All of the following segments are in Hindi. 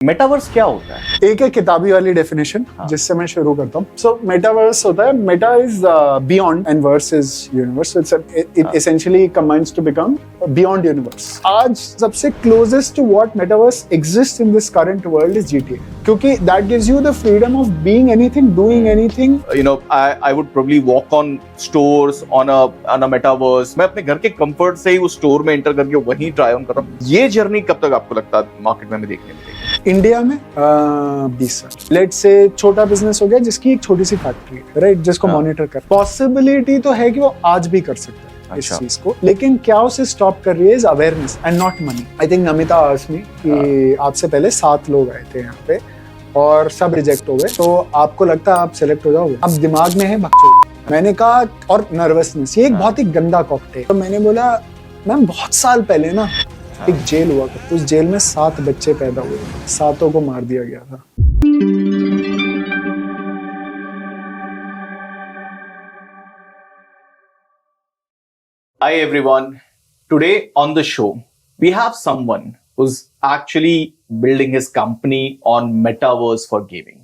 मेटावर्स क्या होता है? एक है किताबी वाली डेफिनेशन जिससे मैं शुरू करता हूँ. सो मेटावर्स होता है, meta is beyond and verse is universe. It essentially combines to become beyond universe. आज सबसे closest to what metaverse exist in this current world is GTA, क्योंकि that gives you the freedom of being anything, doing anything. You know, I would probably walk on stores on a metaverse. मैं अपने घर के कंफर्ट से ही उस स्टोर में एंटर करके वहीं ट्राई ऑन कर रहा हूँ. ये जर्नी कब तक आपको लगता है मार्केट में हमें देखने मिलेगी? इंडिया में 20 साल. लेट्स से छोटा बिजनेस हो गया जिसकी एक छोटी सी फैक्ट्री है, राइट, जिसको मॉनिटर कर. पॉसिबिलिटी तो है कि वो आज भी कर सकता है इस चीज को, लेकिन क्या उसे स्टॉप कर रही है is awareness and not money. I think Namita asked me कि आपसे पहले 7 लोग आए थे यहाँ पे और सब रिजेक्ट हो गए, तो आपको लगता है आप सेलेक्ट हो जाओगे? अब दिमाग में है बकचोद. मैंने कहा, और नर्वसनेस, ये एक बहुत ही गंदा कॉकटेल. तो मैंने बोला मैम बहुत साल पहले ना एक जेल हुआ करता, उस जेल में 7 बच्चे पैदा हुए, 7 को मार दिया गया था. Hi everyone. Today on the show, we have someone who's actually building his company on metaverse for gaming.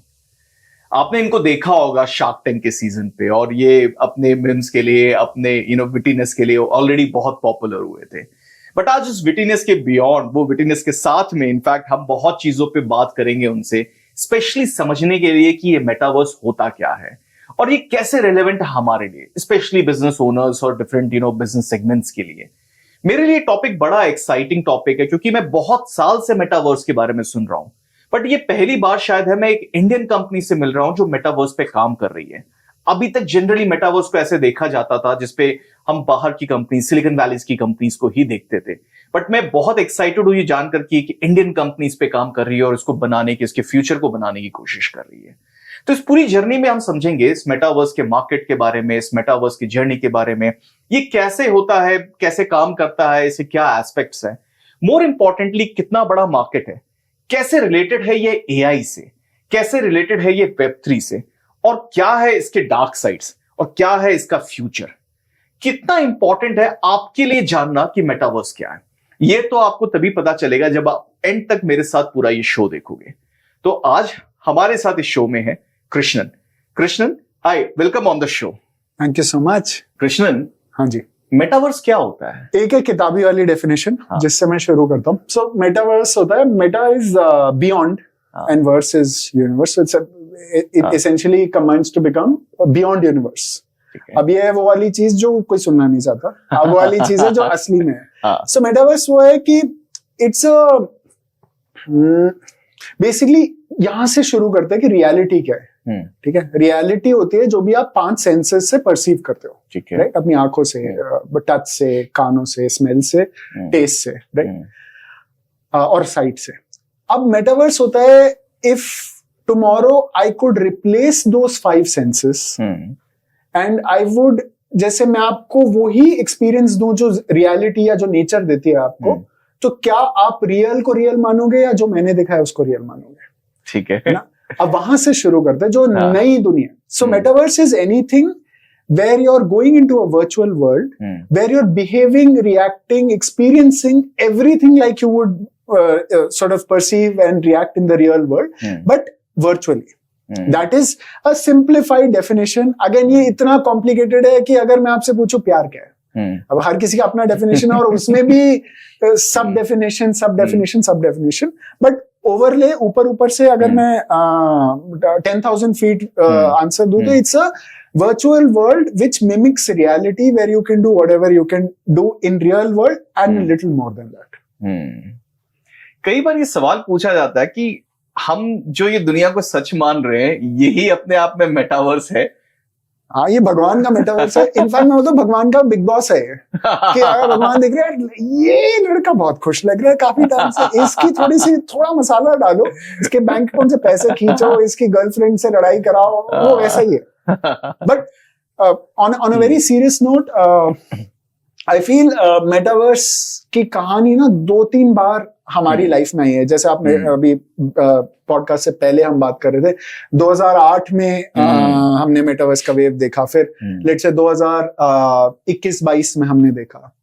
आपने इनको देखा होगा शार्क टैंक के सीजन पे, और ये अपने मीम्स के लिए, अपने विटीनेस के लिए ऑलरेडी बहुत पॉपुलर हुए थे. बट आज उस विटीनेस के बियॉन्ड, वो विटीनेस के साथ में इनफैक्ट हम बहुत चीजों पे बात करेंगे उनसे, स्पेशली समझने के लिए कि ये मेटावर्स होता क्या है और ये कैसे रेलेवेंट है हमारे लिए, स्पेशली बिजनेस ओनर्स और डिफरेंट बिजनेस सेगमेंट्स के लिए. मेरे लिए टॉपिक बड़ा एक्साइटिंग टॉपिक है, क्योंकि मैं बहुत साल से मेटावर्स के बारे में सुन रहा हूं, बट ये पहली बार शायद है मैं एक इंडियन कंपनी से मिल रहा हूं जो मेटावर्स पे काम कर रही है. अभी तक जनरली मेटावर्स को ऐसे देखा जाता था जिसपे हम बाहर की कंपनी, सिलिकॉन वैलीज की कंपनीज को ही देखते थे. बट मैं बहुत एक्साइटेड हूं ये जानकर कि इंडियन कंपनी इस पे काम कर रही है और इसको बनाने की, इसके फ्यूचर को बनाने की कोशिश कर रही है. तो इस पूरी जर्नी में हम समझेंगे इस मेटावर्स के मार्केट के बारे में, इस मेटावर्स की जर्नी के बारे में, ये कैसे होता है, कैसे काम करता है, इसके क्या एस्पेक्ट्स हैं, मोर इंपॉर्टेंटली कितना बड़ा मार्केट है, कैसे रिलेटेड है ये AI से, कैसे रिलेटेड है ये Web3 से, और क्या है इसके डार्क साइड्स, और क्या है इसका फ्यूचर. कितना इंपॉर्टेंट है आपके लिए जानना कि मेटावर्स क्या है, ये तो आपको तभी पता चलेगा जब आप एंड तक मेरे साथ पूरा ये शो देखोगे. तो आज हमारे साथ इस शो में है Krishnan. Krishnan, hi, welcome on the show. Thank you so much. Krishnan, हाँ जी, मेटावर्स क्या होता है? एक है किताबी वाली डेफिनेशन जिससे मैं शुरू करता हूँ. सो मेटावर्स होता है, meta is beyond and verse is universe. It essentially combines to become beyond universe. अब ये है वो वाली चीज जो कोई सुनना नहीं चाहता, अब वो वाली चीज है जो असली में है. सो मेटावर्स वो है कि इट्स बेसिकली यहां से शुरू करते हैं कि रियलिटी क्या है. ठीक है, रियलिटी होती है जो भी आप 5 सेंसेस से परसीव करते हो, ठीक है, राइट, अपनी आंखों से, टच से, कानों से, स्मेल से, टेस्ट से, राइट, और साइट से. अब मेटावर्स होता है if tomorrow I could replace those 5 senses and I would, जैसे मैं आपको वही एक्सपीरियंस दूं जो रियलिटी या जो नेचर देती है आपको, तो क्या आप रियल को रियल मानोगे या जो मैंने देखा है उसको रियल मानोगे? ठीक है ना. अब वहां से शुरू करते हैं जो नई दुनिया. So metaverse is anything where you're going into a virtual world, where you're behaving, reacting, experiencing everything like you would sort of perceive and react in the real world, but virtually. That is a simplified definition. Again, ये इतना complicated है कि अगर मैं आपसे पूछूं प्यार क्या है, अब हर किसी का अपना डेफिनेशन है और उसमें भी सब डेफिनेशन, बट ओवरले ऊपर से अगर मैं 10,000 फीट आंसर दूं तो it's a virtual world which mimics reality where you can do whatever you can do in real world and a little more than that. कई बार ये सवाल पूछा जाता है कि हम जो ये दुनिया को सच मान रहे हैं यही अपने आप में मेटावर्स है. हाँ, ये भगवान का मेटावर्स है. इनफैक्ट मैं बोलता हूँ भगवान का बिग बॉस है कि अगर भगवान देख रहे हैं ये लड़का बहुत खुश लग रहा है काफी टाइम से, इसकी थोड़ा मसाला डालो, इसके बैंक अकाउंट से पैसे खींचो, इसकी गर्लफ्रेंड से लड़ाई कराओ, वो वैसा ही है. But on a very serious note, I feel metaverse की कहानी ना 2-3 बार हमारी लाइफ में आई है. जैसे आपने अभी पॉडकास्ट से पहले हम बात कर रहे थे, 2008 में हमने मेटावर्स का वेव देखा, फिर लेट्स से 2021-22 में हमने देखा,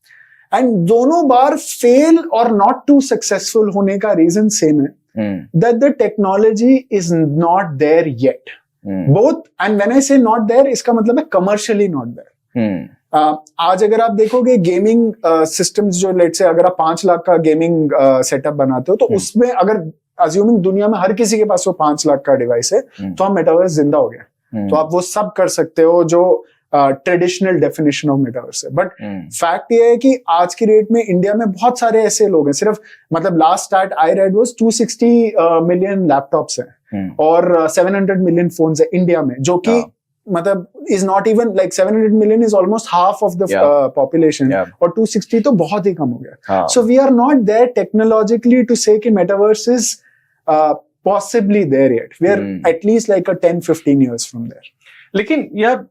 एंड दोनों बार फेल और नॉट टू सक्सेसफुल होने का रीजन सेम है that the technology is not there yet. Both, and when I say not there, इसका मतलब है commercially not there. आज अगर आप देखोगे गेमिंग सिस्टम्स जो लेट से अगर आप 5 लाख का गेमिंग सेटअप बनाते हो तो उसमें अगर अज्यूमिंग दुनिया में हर किसी के पास वो 5 लाख का डिवाइस है तो हम मेटावर्स जिंदा हो गया, तो आप वो सब कर सकते हो जो ट्रेडिशनल डेफिनेशन ऑफ मेटावर्स है. बट फैक्ट ये है कि आज की डेट में इंडिया में बहुत सारे ऐसे लोग हैं, सिर्फ मतलब last start I read was 260 million laptops हैं और 700 मिलियन फोन्स है इंडिया में, जो कि मतलब is not even like 700 million is almost half of the population, और 260 तो बहुत ही कम हो गया. So we are not there technologically to say कि metaverse is possibly there yet. We are at least like a 10-15 years from there. लेकिन यार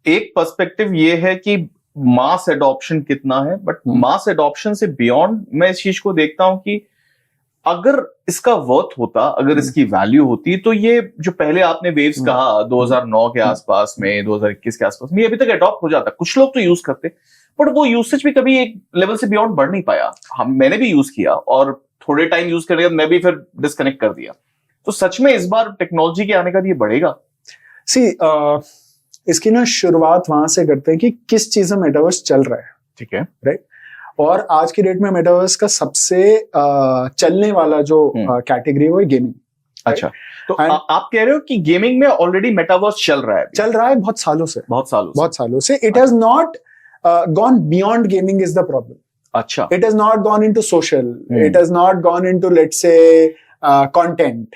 एक पर्सपेक्टिव ये है कि मास एडॉप्शन कितना है, बट मास एडॉप्शन से बियॉन्ड मैं इस चीज को देखता हूं कि अगर इसका वर्थ होता, अगर इसकी वैल्यू होती, तो ये जो पहले आपने वेव्स कहा 2009 के आसपास में, 2021 के आसपास में, ये अभी तक अडॉप्ट हो जाता. कुछ लोग तो यूज करते, बट वो यूसेज भी कभी एक लेवल से बियॉन्ड बढ़ नहीं पाया. मैंने भी यूज किया और थोड़े टाइम यूज करने के बाद मैं भी फिर डिस्कनेक्ट कर दिया. तो सच में इस बार टेक्नोलॉजी के आने का ये बढ़ेगा? इसकी ना शुरुआत वहां से करते हैं कि किस चीज में मेटावर्स चल रहा है. ठीक है, राइट. और आज की डेट में मेटावर्स का सबसे चलने वाला जो कैटेगरी है वो है गेमिंग. अच्छा, तो आप कह रहे हो कि गेमिंग में ऑलरेडी मेटावर्स चल रहा है बहुत सालों से. इट अच्छा. Has not gone beyond gaming is the problem. अच्छा. It has not gone into social, it has not gone into let's say content,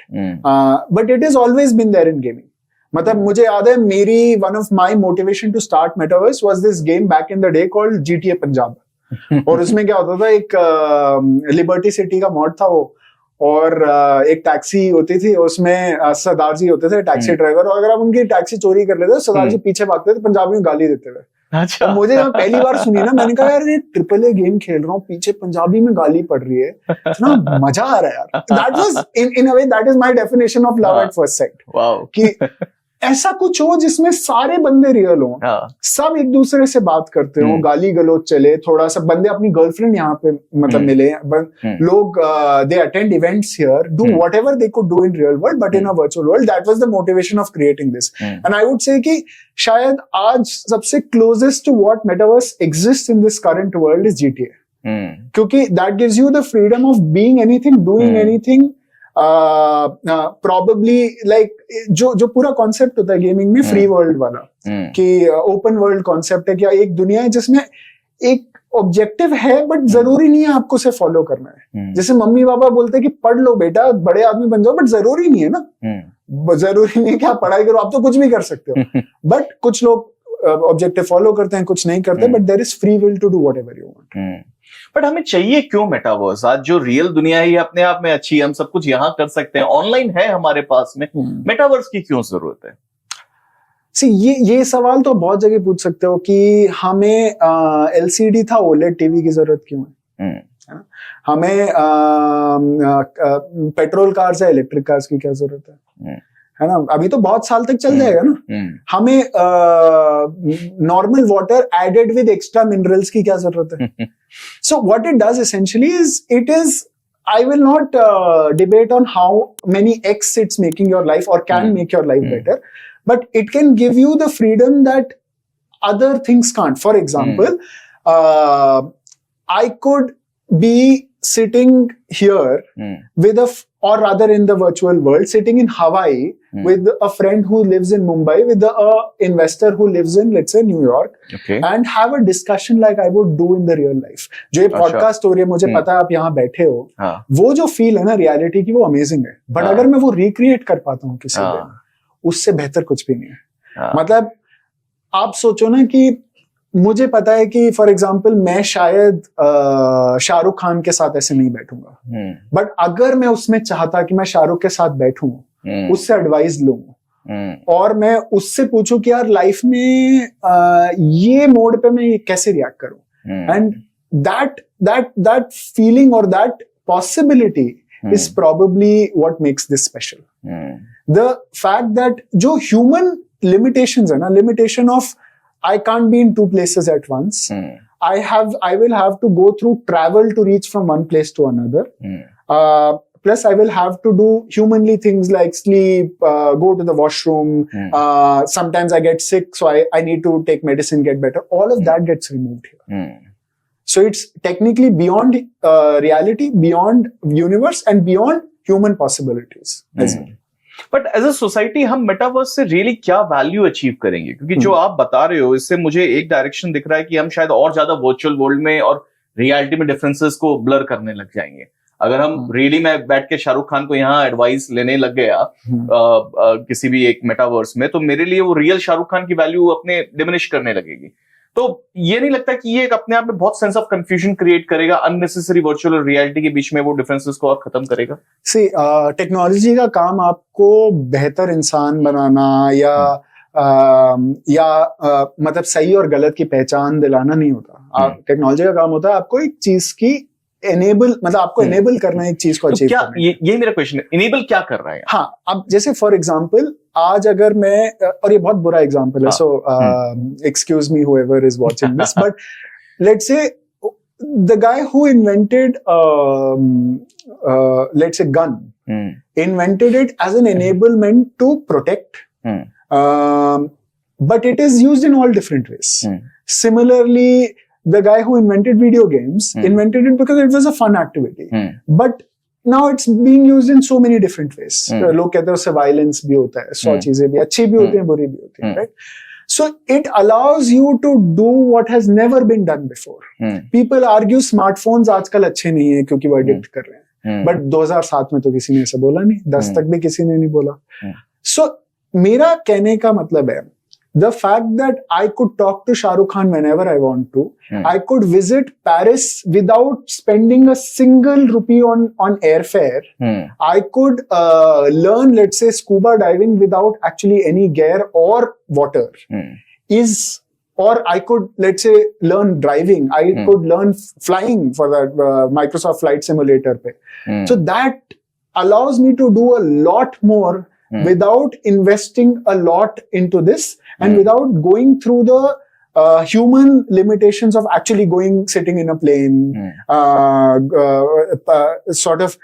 but it is always been there in gaming. मतलब मुझे याद है मेरी one of my motivation to start metaverse was this game back in the day called GTA Punjab. और उसमें क्या होता था, एक लिबर्टी सिटी का मॉड था वो, और एक टैक्सी होती थी, उसमें सरदार जी होते थे टैक्सी ड्राइवर, और अगर आप उनकी टैक्सी चोरी कर लेते तो सरदार जी पीछे भागते थे, पंजाबी में गाली देते थे. अच्छा. तो मुझे जब पहली बार सुनी ना, मैंने कहा यार ये AAA गेम खेल रहा हूँ, पीछे पंजाबी में गाली पड़ रही है, इतना मजा आ रहा है यार. That was in a way that is my definition of love at first sight. Wow. कि ऐसा कुछ हो जिसमें सारे बंदे रियल हो, सब एक दूसरे से बात करते हो, गाली गलौज चले, थोड़ा सा बंदे अपनी गर्लफ्रेंड यहाँ पे मतलब मिले, लोग they attend events here, do whatever they could do in real world but in a virtual world. That was the motivation of creating this. And I would say कि शायद आज सबसे closest to what metaverse exist in this current world is GTA. क्योंकि that gives you the freedom of being anything, doing anything. probably like जो पूरा कॉन्सेप्ट होता है गेमिंग में फ्री वर्ल्ड वाला, कि ओपन वर्ल्ड कॉन्सेप्ट है, क्या एक दुनिया है जिसमें एक ऑब्जेक्टिव है बट जरूरी नहीं है आपको उसे फॉलो करना है. जैसे मम्मी पापा बोलते हैं कि पढ़ लो बेटा, बड़े आदमी बन जाओ, बट जरूरी नहीं है ना. जरूरी नहीं है कि आप पढ़ाई करो, आप तो कुछ भी कर सकते हो. बट कुछ लोग ऑब्जेक्टिव फॉलो करते हैं, कुछ नहीं करते, but there is free will to do whatever you want. But हमें चाहिए क्यों मेटावर्स? आज जो रियल दुनिया है ये अपने आप में अच्छी है, हम सब कुछ यहाँ कर सकते हैं, ऑनलाइन है हमारे पास में, मेटावर्स की क्यों जरूरत है? सी ये सवाल तो बहुत जगह पूछ सकते हो कि हमें LCD था OLED टीवी की जरूरत क्यों है? हमें पेट्रोल कार्स है, इलेक्ट्रिक कार्स की क्या जरूरत है ना? अभी तो बहुत साल तक चल जाएगा ना. हमें normal water added with extra minerals की क्या जरूरत है? So what it does essentially is I will not debate on how many X it's making your life or can make your life better, but it can give you the freedom that other things can't. For example, I could be sitting here with or rather in the virtual world, sitting in Hawaii with a friend who lives in Mumbai, with a investor who lives in, let's say, New York, and have a discussion like I would do in the real life. जो ये podcast हो रही है, मुझे पता है आप यहाँ बैठे हो, वो जो फील है ना रियलिटी की, वो अमेजिंग है. बट अगर मैं वो रिक्रिएट कर पाता हूँ किसी दिन, उससे बेहतर कुछ भी नहीं है. मतलब आप सोचो ना कि मुझे पता है कि फॉर एग्जाम्पल मैं शायद शाहरुख खान के साथ ऐसे नहीं बैठूंगा, बट अगर मैं उसमें चाहता कि मैं शाहरुख के साथ बैठूं, उससे एडवाइस लूं, और मैं उससे पूछूं कि यार लाइफ में ये मोड पे मैं कैसे रिएक्ट करूं, एंड दैट फीलिंग और that possibility is probably what makes this special. The fact that जो ह्यूमन लिमिटेशंस है ना, limitation of I can't be in two places at once. I will have to go through travel to reach from one place to another. plus I will have to do humanly things like sleep, go to the washroom. Sometimes I get sick, so I need to take medicine, get better. All of that gets removed here. So it's technically beyond reality, beyond universe, and beyond human possibilities as well. But as a society हम मेटावर्स से रियली क्या वैल्यू अचीव करेंगे? क्योंकि जो आप बता रहे हो इससे मुझे एक डायरेक्शन दिख रहा है कि हम शायद और ज्यादा वर्चुअल वर्ल्ड में और रियलिटी में डिफरेंसेस को ब्लर करने लग जाएंगे. अगर हम रियली मैं बैठ के शाहरुख खान को यहाँ एडवाइस लेने लग गया किसी भी एक मेटावर्स में, तो मेरे लिए वो रियल शाहरुख खान की वैल्यू अपने डिमिनिश करने लगेगी. तो ये नहीं लगता कि ये एक अपने आप में बहुत सेंस ऑफ कंफ्यूजन क्रिएट करेगा, अननेसेसरी वर्चुअल और रियलिटी के बीच में वो डिफरेंसेस को और खत्म करेगा? सी टेक्नोलॉजी का काम आपको बेहतर इंसान बनाना या मतलब सही और गलत की पहचान दिलाना नहीं होता. टेक्नोलॉजी का काम होता है आपको एक चीज की एनेबल, मतलब आपको एनेबल करना एक चीज को अचीव क्या करना. ये मेरा क्वेश्चन है, एनेबल क्या कर रहा है? हाँ, अब जैसे फॉर एग्जांपल आज अगर मैं, और ये बहुत बुरा एग्जांपल है, so excuse me whoever is watching this, but let's say the guy who invented let's say gun invented it as an enablement to protect, but it is used in all different ways. Similarly, the guy who invented video games invented it because it was a fun activity, but now it's being used in so many different ways. लोग कहते हैं उससे violence भी होता है, 100 चीजें भी अच्छी भी होती हैं, बुरी भी होती हैं, right? So it allows you to do what has never been done before. People argue smartphones आजकल अच्छे नहीं है क्योंकि वो एडिक्ट कर रहे हैं, बट 2007 में तो किसी ने ऐसा बोला नहीं, 10 तक भी किसी ने नहीं बोला. So मेरा कहने का मतलब है, the fact that I could talk to Shah Rukh Khan whenever I want to, I could visit Paris without spending a single rupee on airfare. I could learn, let's say, scuba diving without actually any gear or water. Or I could, let's say, learn driving. I could learn flying for that Microsoft Flight Simulator pe. So that allows me to do a lot more without investing a lot into this, and without going through the human limitations of actually sitting in a plane. Sort of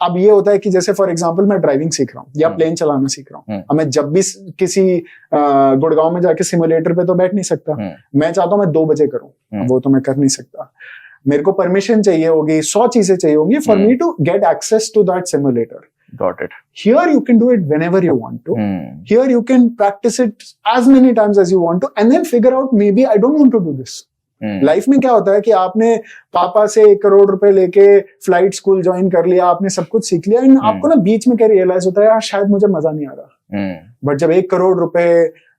अब ये होता है कि जैसे फॉर एग्जांपल मैं ड्राइविंग सीख रहा हूँ या प्लेन चलाना सीख रहा हूँ, अब मैं जब भी किसी गुड़गांव में जाके सिमुलेटर पे तो बैठ नहीं सकता. मैं चाहता हूँ मैं 2 बजे करूँ, वो तो मैं कर नहीं सकता. मेरे को परमिशन चाहिए होगी, 100 चीजें चाहिए होंगी for me to get access to that simulator. Got it. Here you can do it whenever you want to. Here you can practice it as many times as you want to, and then figure out maybe I don't want to do this. Life में क्या होता है कि आपने पापा से 1 करोड़ रुपए लेके फ्लाइट स्कूल ज्वाइन कर लिया, आपने सब कुछ सीख लिया, एंड आपको ना बीच में क्या रियलाइज होता है, यार शायद मुझे मजा नहीं आ रहा. बट जब 1 करोड़ रुपए,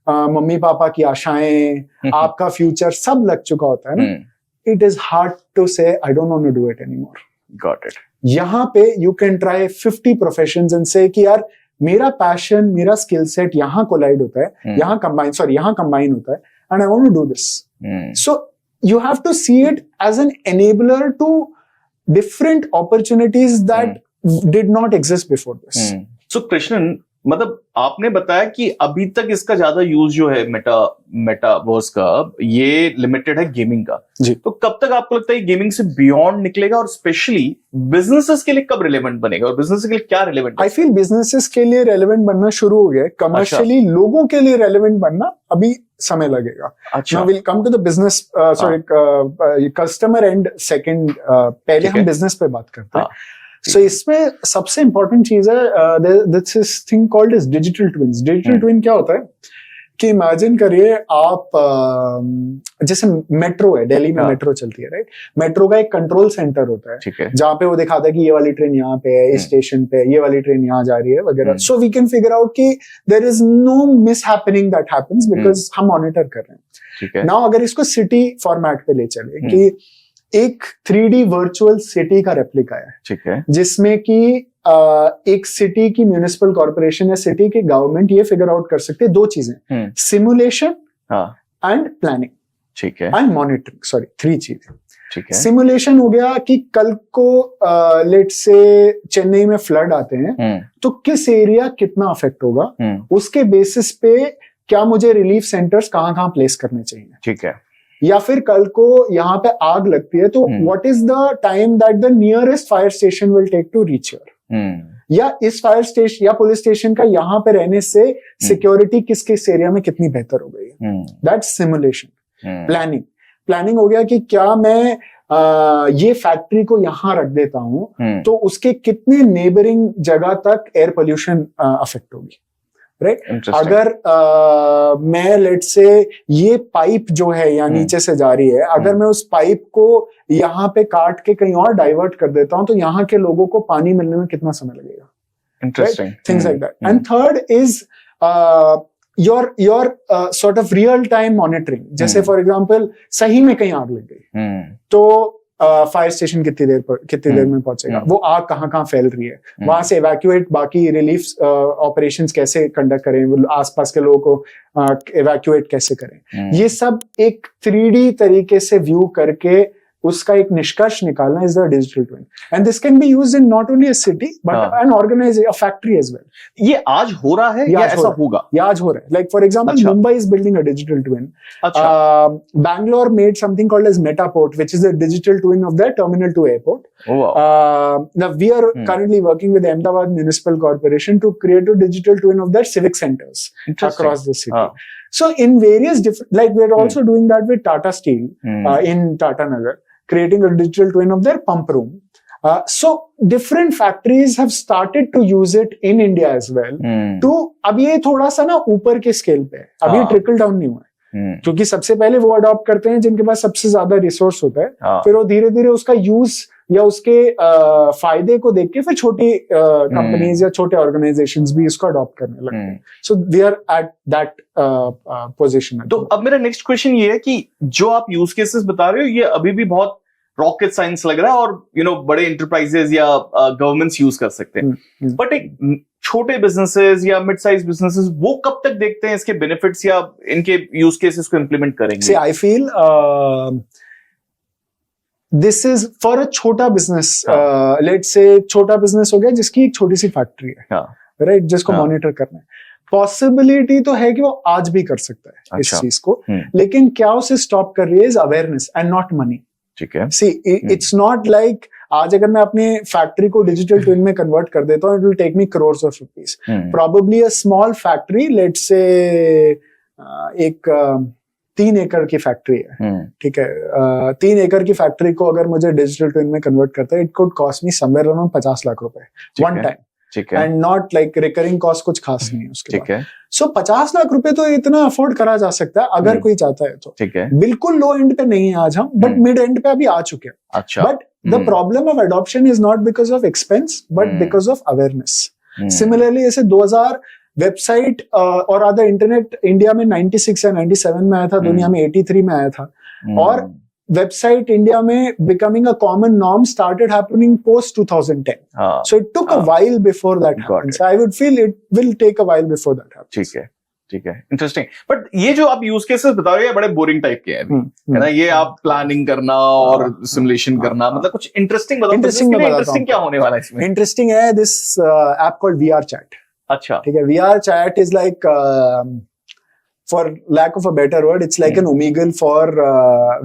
मम्मी पापा की आशाएं, आपका फ्यूचर सब लग चुका होता है ना, it is hard to say I don't want to do it anymore. Got it. यहाँ पे you can try 50 professions and say कि यार मेरा पैशन, मेरा स्किल सेट यहाँ कोलाइड होता है, यहाँ कंबाइन होता है, and I want to do this. So you have to see it as an enabler to different opportunities that did not exist before this. So Krishnan, मतलब आपने बताया कि अभी तक इसका ज्यादा यूज जो है मेटावर्स का, ये लिमिटेड है गेमिंग का. तो कब तक आपको लगता है गेमिंग से बियॉन्ड निकलेगा, और स्पेशली बिजनेसेस के लिए कब रिलेवेंट बनेगा, और बिजनेस के लिए क्या रिलेवेंट? आई फील बिजनेसेस के लिए रेलेवेंट बनना शुरू हो गया, कमर्शियली लोगों के लिए रेलेवेंट बनना अभी समय लगेगा. अच्छा, will come to the business, sorry customer and second. पहले हम बिजनेस पे बात करते हैं. So इसमें सबसे इम्पोर्टेंट चीज है this thing called is digital twins. Digital twin क्या होता है कि इमेजिन करिए आप जैसे मेट्रो है, दिल्ली में मेट्रो चलती है, राइट? मेट्रो का एक कंट्रोल सेंटर होता है जहाँ पे वो दिखाता है कि ये वाली ट्रेन यहाँ पे है, इस स्टेशन पे ये वाली ट्रेन यहाँ जा रही है वगैरह. So we can figure out कि there is no miss happening that happens because हम मॉनिटर कर रहे हैं. नाउ अगर इसको सिटी फॉर्मेट पे ले चले कि एक 3D वर्चुअल सिटी का रेप्लिका है, ठीक है, जिसमें कि एक सिटी की म्युनिसिपल कॉर्पोरेशन या सिटी की गवर्नमेंट ये फिगर आउट कर सकते हैं 2 चीजें, सिमुलेशन एंड प्लानिंग, ठीक है, एंड मॉनिटरिंग. सॉरी, 3 चीजें, ठीक है. सिमुलेशन हो गया कि कल को लेट्स से चेन्नई में फ्लड आते हैं तो किस एरिया कितना अफेक्ट होगा, उसके बेसिस पे क्या मुझे रिलीफ सेंटर्स कहाँ प्लेस करने चाहिए, ठीक है. या फिर कल को यहाँ पे आग लगती है तो what is the time that the nearest fire station will take to reach here. या इस फायर स्टेशन या पुलिस स्टेशन का यहाँ पे रहने से सिक्योरिटी किस किस एरिया में कितनी बेहतर हो गई है. That's simulation. प्लानिंग हो गया कि क्या मैं ये फैक्ट्री को यहाँ रख देता हूँ तो उसके कितने नेबरिंग जगह तक एयर पोल्यूशन अफेक्ट होगी. राइट. अगर मैं लेट से ये पाइप जो है यहाँ नीचे से जा रही है, अगर मैं उस पाइप को यहाँ पे काट के कहीं और डाइवर्ट कर देता हूँ तो यहाँ के लोगों को पानी मिलने में कितना समय लगेगा. Interesting. Things like that. And third is your sort of real time monitoring. जैसे फॉर एग्जांपल सही में कहीं आग लग गई तो फायर स्टेशन कितनी देर में पहुंचेगा, वो आग कहाँ फैल रही है, वहां से इवैक्यूएट बाकी रिलीफ ऑपरेशंस कैसे कंडक्ट करें, आसपास के लोगों को इवैक्यूएट कैसे करें. ये सब एक 3D तरीके से व्यू करके उसका एक निष्कर्ष निकालना is the digital twin. And this can be used in not only a city but an organisation, a factory as well. ये आज हो रहा है या ऐसा होगा? ये आज हो रहा है. Like for example Mumbai is building a digital twin. Bangalore made something called as Metaport, which is a digital twin of their terminal 2 airport. Oh, wow. Now we are currently working with the Ahmedabad Municipal Corporation to create a digital twin of their civic centers across the city. So in various different, like we're also doing that with Tata Steel in Tata Nagar, creating a digital twin of their pump room. So different factories have started to use it in India as well. तो अब ये थोड़ा सा ना ऊपर के स्केल पे है, अभी ट्रिकल डाउन नहीं हुआ है. क्योंकि सबसे पहले वो अडॉप्ट करते हैं जिनके पास सबसे ज्यादा रिसोर्स होता है, फिर वो धीरे धीरे उसका यूज या उसके फायदे को देख के फिर छोटी कंपनीज या छोटे ऑर्गेनाइजेशंस भी इसको अडॉप्ट करने लगते हैं. So we are at that position. तो अब मेरा नेक्स्ट क्वेश्चन ये है कि जो आप यूज केसेस बता रहे हो ये अभी भी बहुत रॉकेट साइंस लग रहा है और बड़े एंटरप्राइजेस या गवर्नमेंट्स यूज कर सकते हैं, बट एक छोटे बिजनेसेस या मिड साइज बिजनेसेस वो कब तक देखते हैं इसके बेनिफिट्स या इनके यूज केसेस को इंप्लीमेंट करेंगे? I feel this is for a छोटा बिजनेस. लेट्स से छोटा बिजनेस हो गया जिसकी एक छोटी सी फैक्ट्री है, राइट, जिसको मॉनिटर करना है. पॉसिबिलिटी तो है कि वो आज भी कर सकता है इस चीज को, लेकिन क्या उसे स्टॉप कर रही है is awareness and not money. ठीक है. सी इट्स नॉट लाइक आज अगर मैं अपने फैक्ट्री को डिजिटल ट्विन में कन्वर्ट कर देता हूँ, it will take me crores of rupees. Probably a small factory, let's say एक 3 एकड़ की फैक्ट्री है, ठीक है. 3 एकड़ की फैक्ट्री को अगर मुझे डिजिटल ट्विन में कन्वर्ट करता है, it could cost me somewhere around 50 lakh रुपए one time. And not like recurring cost कुछ खास नहीं है उसके बाद. सो 50 लाख रुपए तो इतना अफोर्ड करा जा सकता है अगर कोई चाहता है तो. ठीक है. बिल्कुल लो एंड पे नहीं है आज हम, बट मिड एंड पे अभी आ चुके हैं. अच्छा. But the problem of adoption is not because of expense but because of awareness. Similarly ऐसे 2000 वेबसाइट और आधा इंटरनेट इंडिया में 96 या 97 में आया था, दुनिया में 83 में आया था. और website India में becoming a common norm started happening post 2010. So it took a while before that happens. I would feel it will take a while before that happens. ठीक है, ठीक है, इंटरेस्टिंग. बट ये जो आप यूज केसेस बता रहे हो बड़े बोरिंग टाइप के हैं, है ना? ये आप प्लानिंग करना और सिमुलेशन करना, मतलब कुछ इंटरेस्टिंग बताओ. इंटरेस्टिंग क्या होने वाला है इसमें? इंटरेस्टिंग है this app called VR Chat. अच्छा, ठीक है. VR Chat is like for lack of a better word, it's like an Omegle for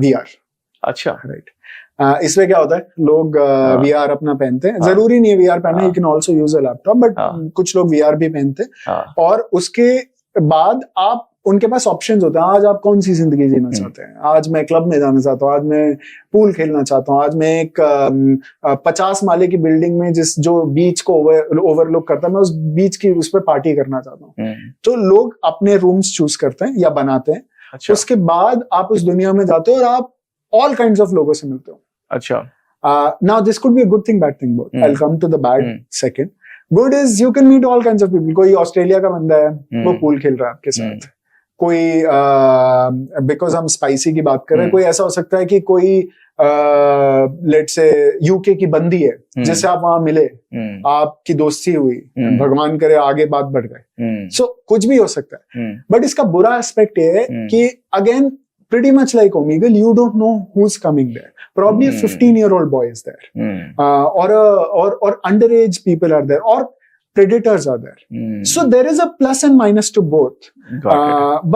VR. अच्छा, राइट. इसमें क्या होता है, लोग VR अपना पहनते हैं. जरूरी नहीं है VR पहनना, you can also use a laptop, but कुछ लोग VR भी पहनते हैं. और उसके बाद आप उनके पास ऑप्शंस होते हैं. आज आप कौन सी जिंदगी जीना चाहते हैं? आज मैं क्लब में जाना चाहता हूँ, आज मैं पूल खेलना चाहता हूँ, आज मैं एक 50 माले की बिल्डिंग में जो बीच को ओवरलुक करता है, मैं उस बीच की उस पर पार्टी करना चाहता हूँ. तो लोग अपने रूम्स चूज करते हैं या बनाते हैं. अच्छा. उसके बाद आप उस दुनिया में जाते हो और आप all kinds of लोगों से मिलते हो. अच्छा. Now this could be a good thing, bad thing both. I'll come to the bad second. Good is you can meet all kinds of people. कोई ऑस्ट्रेलिया का बंदा है, वो पूल खेल रहा है आपके साथ. कोई because हम स्पाइसी की बात कर रहे हैं, कोई ऐसा हो सकता है कि कोई लेट्स से यूके की बंदी है जिससे आप वहां मिले, आपकी दोस्ती हुई, भगवान करे आगे बात बढ़ गए. सो कुछ भी हो सकता है. बट इसका बुरा एस्पेक्ट ये है कि again pretty much like Omegle, you don't know who's coming there. Probably a 15-year-old boy is there, or underage people are there, or predators are there. So there is a plus and minus to both.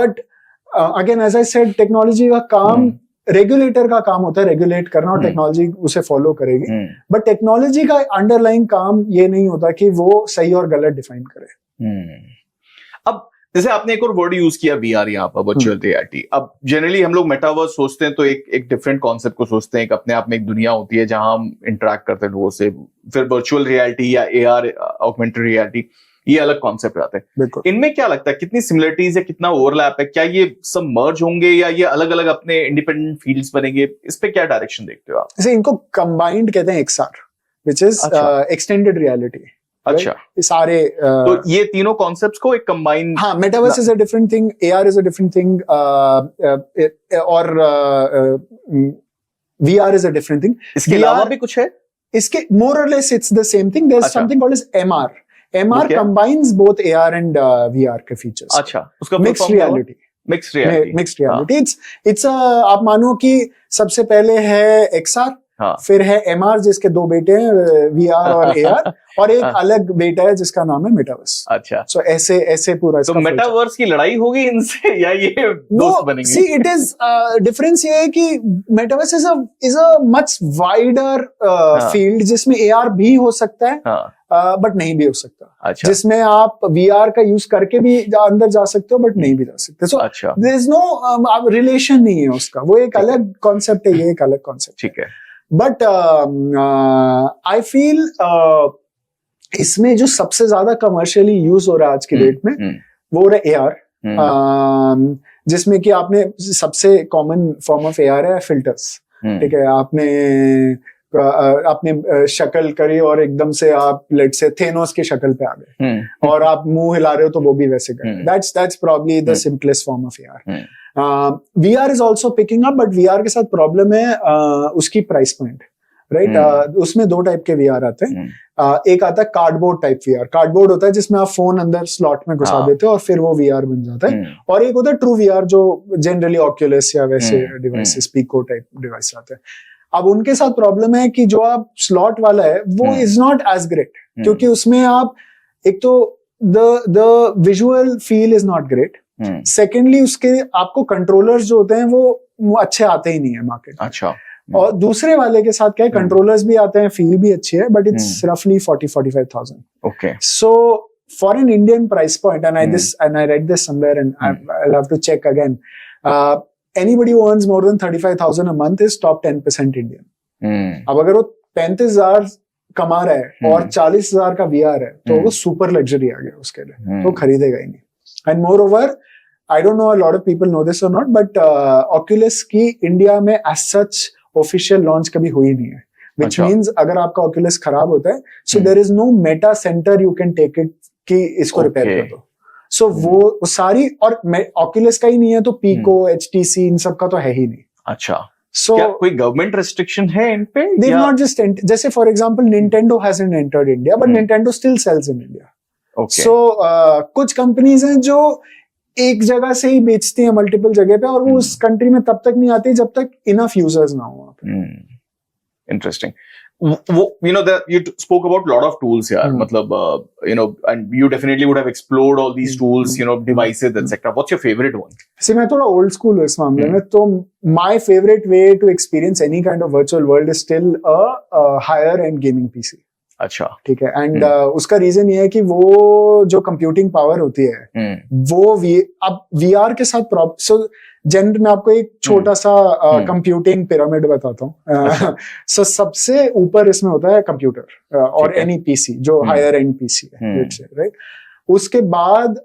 But again, as I said, technology का काम रेगुलेटर का काम होता है रेगुलेट करना और टेक्नोलॉजी उसे फॉलो करेगी, बट टेक्नोलॉजी का अंडरलाइंग काम ये नहीं होता कि वो सही और गलत डिफाइन करे। अब जैसे आपने एक और वर्ड यूज किया VR यहाँ पर, वर्चुअल रियलिटी। अब जनरली हम लोग मेटावर्स सोचते हैं तो एक डिफरेंट कॉन्सेप्ट को सोचते हैं, एक अपने आप में एक दुनिया होती है जहां हम इंटरेक्ट करते हैं लोगों से। फिर वर्चुअल रियलिटी या AR ऑगमेंटेड रियलिटी, ये अलग कॉन्सेप्ट आते हैं। इनमें क्या लगता है, कितनी सिमिलरिटीज या कितना ओवरलैप है? क्या ये सब मर्ज होंगे या ये अलग अलग अपने इंडिपेंडेंट फील्ड्स बनेंगे? इस पे क्या डायरेक्शन देखते हो आप? जैसे इनको कंबाइंड कहते हैं XR, which is extended reality. अच्छा, सारे तो ये तीनों कॉन्सेप्ट्स को एक कंबाइन। हाँ, metaverse is a different thing, AR is a different thing, और VR is a different thing. इसके अलावा भी कुछ है? इसके मोर और less it's the same thing. There is something called as MR. MR combines both AR and VR के features. अच्छा, उसका mixed reality. Mixed reality. It's आप मानो कि सबसे पहले है XR, फिर है MR जिसके दो बेटे हैं, VR और AR, और एक अलग बेटा है जिसका नाम है मेटावर्स। अच्छा, सो ऐसे पूरा। तो मेटावर्स की लड़ाई होगी इनसे या ये दोस्त बनेंगे? सी इट इज डिफरेंस ये है कि metaverse is a much wider field जिसमें AR भी हो सकता है, बट नहीं भी हो सकता। अच्छा। जिसमें आप VR का यूज करके भी अंदर जा सकते हो, बट नहीं भी जा सकते। So there is no relation नहीं है उसका, वो एक अलग कॉन्सेप्ट है, ये एक अलग कॉन्सेप्ट। ठीक है। बट आई फील इसमें जो सबसे ज्यादा कमर्शियली यूज हो रहा है आज की डेट में, वो हो रहा है AR, जिसमें कि आपने सबसे कॉमन फॉर्म ऑफ AR है फिल्टर्स। ठीक है, आपने शक्ल करी और एकदम से आप लेट्स से थेनोस की शक्ल पे आ गए, और आप मुंह हिला रहे हो तो वो भी वैसे करे। That's probably the simplest form of AR. VR is also picking up, but VR के साथ प्रॉब्लम है उसकी प्राइस पॉइंट, राइट? उसमें दो टाइप के VR आते हैं। एक आता है कार्डबोर्ड टाइप VR। कार्डबोर्ड होता है जिसमें आप फोन अंदर स्लॉट में घुसा देते हो और फिर वो VR बन जाता है। और एक होता है ट्रू VR, जो जनरली ऑक्यूलस या वैसे डिवाइसेस, पिको टाइप डिवाइस आते हैं। अब उनके साथ प्रॉब्लम है कि जो आप स्लॉट वाला है वो इज नॉट एज ग्रेट, क्योंकि उसमें आप एक तो the visual feel is not great, secondly उसके आपको कंट्रोलर्स जो होते हैं वो अच्छे आते ही नहीं है मार्केट। अच्छा। और दूसरे वाले के साथ क्या है, कंट्रोलर्स भी आते हैं, फील भी अच्छी है, बट इट्स रफली 40-45,000। Okay. So for an Indian price point, and I read this somewhere, and I'll have to check again, anybody who earns more than 35,000 a month is top 10% Indian. अब अगर वो 35,000 कमा रहा है और 40,000 का VR है, तो वो सुपर लग्जरी आ गया उसके लिए, तो खरीदेगा ही नहीं। And moreover, I don't know a lot of people know this or not, but Oculus की इंडिया में as such official launch कभी हुई नहीं है, which means अगर आपका Oculus खराब होता है, so there is no meta center you can take it कि इसको रिपेयर कर दो। So वो सारी, और Oculus का ही नहीं है तो Pico, HTC, इन सब का तो है ही नहीं। अच्छा। So क्या कोई गवर्नमेंट रिस्ट्रिक्शन है इन पे? They've not just जैसे for example Nintendo hasn't entered India, but Nintendo still sells in India. Okay. So कुछ कंपनीज हैं जो एक जगह से ही बेचती हैं मल्टीपल जगह पे, और वो उस कंट्री में तब तक नहीं आती जब तक इनफ यूजर्स ना हो वहां पे। Interesting. You spoke about lot of tools here. मतलब and you definitely would have explored all these tools, devices, etc. What's your favorite one? See, मैं थोड़ा ओल्ड स्कूल हूँ इस मामले में, तो my favorite way to experience any kind of virtual world is still a higher end gaming PC. अच्छा, ठीक है। एंड उसका रीजन ये है कि वो जो कंप्यूटिंग पावर होती है वो अब VR के साथ सो जनरल मैं आपको एक छोटा सा कंप्यूटिंग पिरामिड बताता हूँ। सो सबसे ऊपर इसमें होता है कंप्यूटर और एनी PC जो हायर एंड PC है, राइट? उसके बाद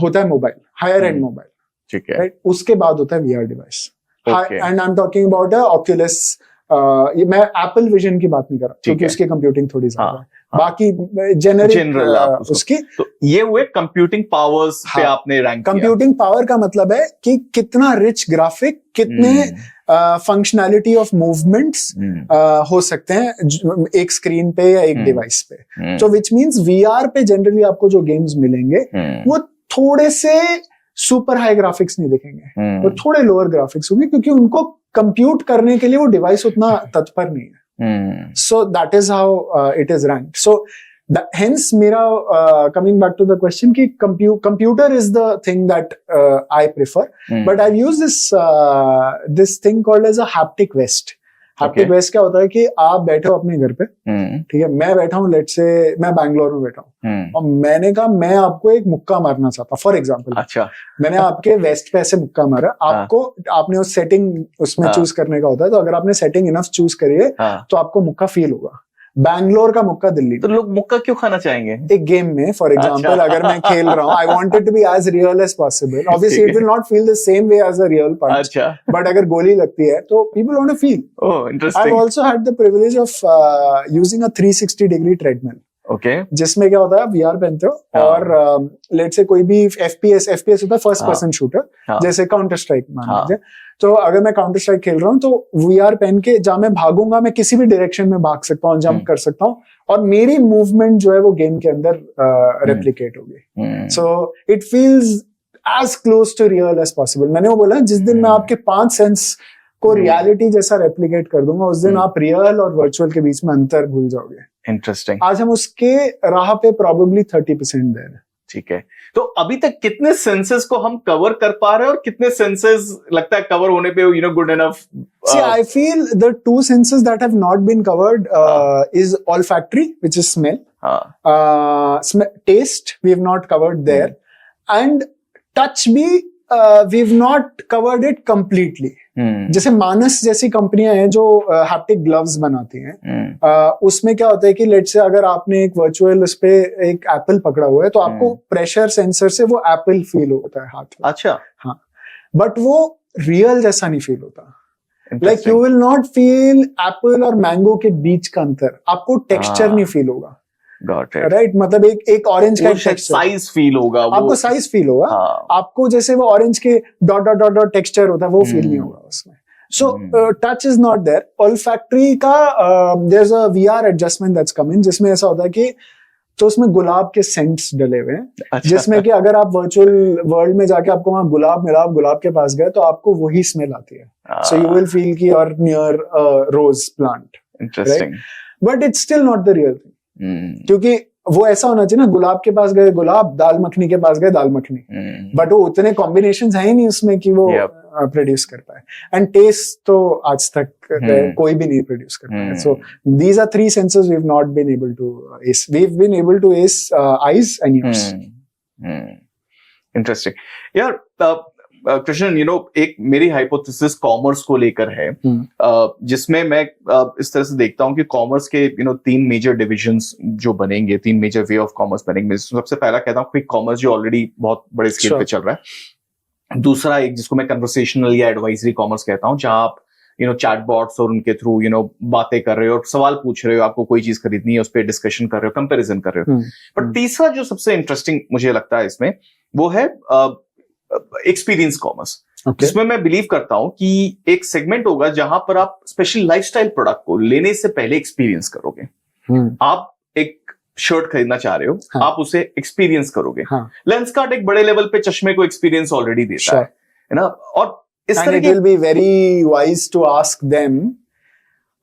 होता है मोबाइल, हायर एंड मोबाइल, ठीक है, राइट? उसके बाद होता है VR device, and I am talking about Oculus. मैं एप्पल विजन की बात नहीं कर रहा क्योंकि उसकी कंप्यूटिंग थोड़ी ज्यादा है, बाकी जनरल उसकी। तो ये हुए कंप्यूटिंग पावर्स पे आपने रैंक किया। कंप्यूटिंग पावर का मतलब है कि कितना रिच ग्राफिक, कितने फंक्शनैलिटी ऑफ मूवमेंट्स हो सकते हैं एक स्क्रीन पे या एक डिवाइस पे। तो विच मींस VR पे जनरली आपको जो गेम्स मिलेंगे वो थोड़े से सुपर हाई ग्राफिक्स नहीं दिखेंगे, वो थोड़े लोअर ग्राफिक्स होंगे, क्योंकि उनको कंप्यूट करने के लिए वो डिवाइस उतना तत्पर नहीं है। सो that is how it is ranked. So Hence, coming back to the question, कि computer is the thing that I prefer. But I've used this thing called as a haptic vest. Haptic vest क्या होता है कि आप बैठे हो अपने घर पे, ठीक है, मैं बैठा हूँ, लेट्स से मैं बैंगलोर में बैठा हूँ, और मैंने कहा मैं आपको एक मुक्का मारना चाहता हूँ, फॉर एग्जाम्पल। अच्छा, मैंने आपके वेस्ट पे ऐसे मुक्का मारा, आपने उस सेटिंग उसमें चूज करने का होता है, तो अगर आपने सेटिंग इनफ चूज करी है तो आपको मुक्का फील होगा। बैंगलोर का मुक्का दिल्ली, तो लोग मुक्का क्यों खाना चाहेंगे? एक गेम में फॉर एग्जांपल अगर मैं खेल रहा हूँ, I want it to be as real as possible. Obviously it will not feel the same way as a real punch, but अगर गोली लगती है तो people want to feel. Oh, interesting. I have also had the privilege of using a 360 degree treadmill, जिसमें क्या होता है, आप VR पहनते हो और लेट्स से कोई भी FPS होता है, फर्स्ट पर्सन शूटर, जैसे काउंटर स्ट्राइक मान लीजिए। तो अगर मैं काउंटर स्ट्राइक खेल रहा हूँ तो VR पहन के जहां मैं भागूंगा, मैं किसी भी डायरेक्शन में भाग सकता हूँ, जंप कर सकता हूँ, और मेरी मूवमेंट जो है वो गेम के अंदर रेप्लिकेट होगी। So it feels as close to real as possible. मैंने वो बोला, जिस दिन मैं आपके 5 सेंस को रियलिटी जैसा रेप्लिकेट कर दूंगा, उस दिन आप रियल और वर्चुअल के बीच में अंतर भूल जाओगे। इंटरेस्टिंग। आज हम उसके राह पे प्रोबेबली 30% देर है। ठीक है, तो अभी तक कितने सेंसेस को हम कवर कर पा रहे हैं और कितने सेंसेस लगता है कवर होने पे good enough? See, I feel the 2 senses that have not been covered is olfactory, which is smell. Taste, we have not covered there. And touch भी we've not covered it completely. जैसे मानस जैसी कंपनियां हैं जो हैप्टिक ग्लव्स बनाती हैं, उसमें क्या होता है कि लेट्स से अगर आपने एक वर्चुअल उस पे एक एप्पल पकड़ा हुआ है, तो आपको प्रेशर सेंसर से वो एप्पल फील होता है हाथ में। अच्छा, हाँ, बट वो रियल जैसा नहीं फील होता। Like you will not feel Apple और मैंगो के बीच का अंतर, आपको टेक्सचर नहीं फील होगा। राइट, मतलब एक ऑरेंज का साइज फील होगा, आपको साइज फील होगा। आपको जैसे वो ऑरेंज के dot dot dot dot texture होता है, वो फील नहीं होगा उसमें। So touch is not there. Olfactory का there is a VR adjustment that's come in, जिसमें ऐसा होता है कि तो उसमें गुलाब के सेंट्स डले हुए हैं। अच्छा। जिसमें कि अगर आप वर्चुअल वर्ल्ड में जाके आपको वहां गुलाब मिला, आप गुलाब के पास गए, तो आपको वही स्मेल आती है। सो यू विल फील कि you are near rose plant. Interesting, but it's still not the real thing. क्योंकि वो ऐसा होना चाहिए ना, गुलाब के पास गए गुलाब, दाल मखनी के पास गए दाल मखनी, बट वो उतने कॉम्बिनेशंस है ही नहीं उसमें कि वो प्रोड्यूस कर पाए। एंड टेस्ट तो आज तक कोई भी नहीं प्रोड्यूस कर पाया। So these are 3 senses we have not been able to ace. We've been able to ace eyes and ears. Interesting यार। कृष्ण, एक मेरी हाइपोथेसिस कॉमर्स को लेकर है, जिसमें मैं इस तरह से देखता हूं कि कॉमर्स के 3 मेजर डिविजन्स जो बनेंगे, 3 मेजर वे ऑफ कॉमर्स बनेंगे। सबसे पहला कहता हूं क्विक कॉमर्स, जो ऑलरेडी बहुत बड़े स्केल पे चल रहा है। दूसरा एक जिसको मैं कन्वर्सेशनल या एडवाइजरी कॉमर्स कहता हूं, जहां आप चैटबॉट्स और उनके थ्रू बातें कर रहे हो और सवाल पूछ रहे हो, आपको कोई चीज खरीदनी है, उस पर डिस्कशन कर रहे हो, कंपेरिजन कर रहे हो। बट तीसरा जो सबसे इंटरेस्टिंग मुझे लगता है इसमें, वो है एक्सपीरियंस कॉमर्स, जिसमें मैं बिलीव करता हूं कि एक सेगमेंट होगा जहां पर आप स्पेशल लाइफस्टाइल प्रोडक्ट को लेने से पहले एक्सपीरियंस करोगे। आप एक शर्ट खरीदना चाह रहे हो, हाँ, आप उसे एक्सपीरियंस करोगे। हाँ, लेंसकार्ट एक बड़े लेवल पे चश्मे को एक्सपीरियंस ऑलरेडी देता है ना। और इस तरह it will be very wise to ask them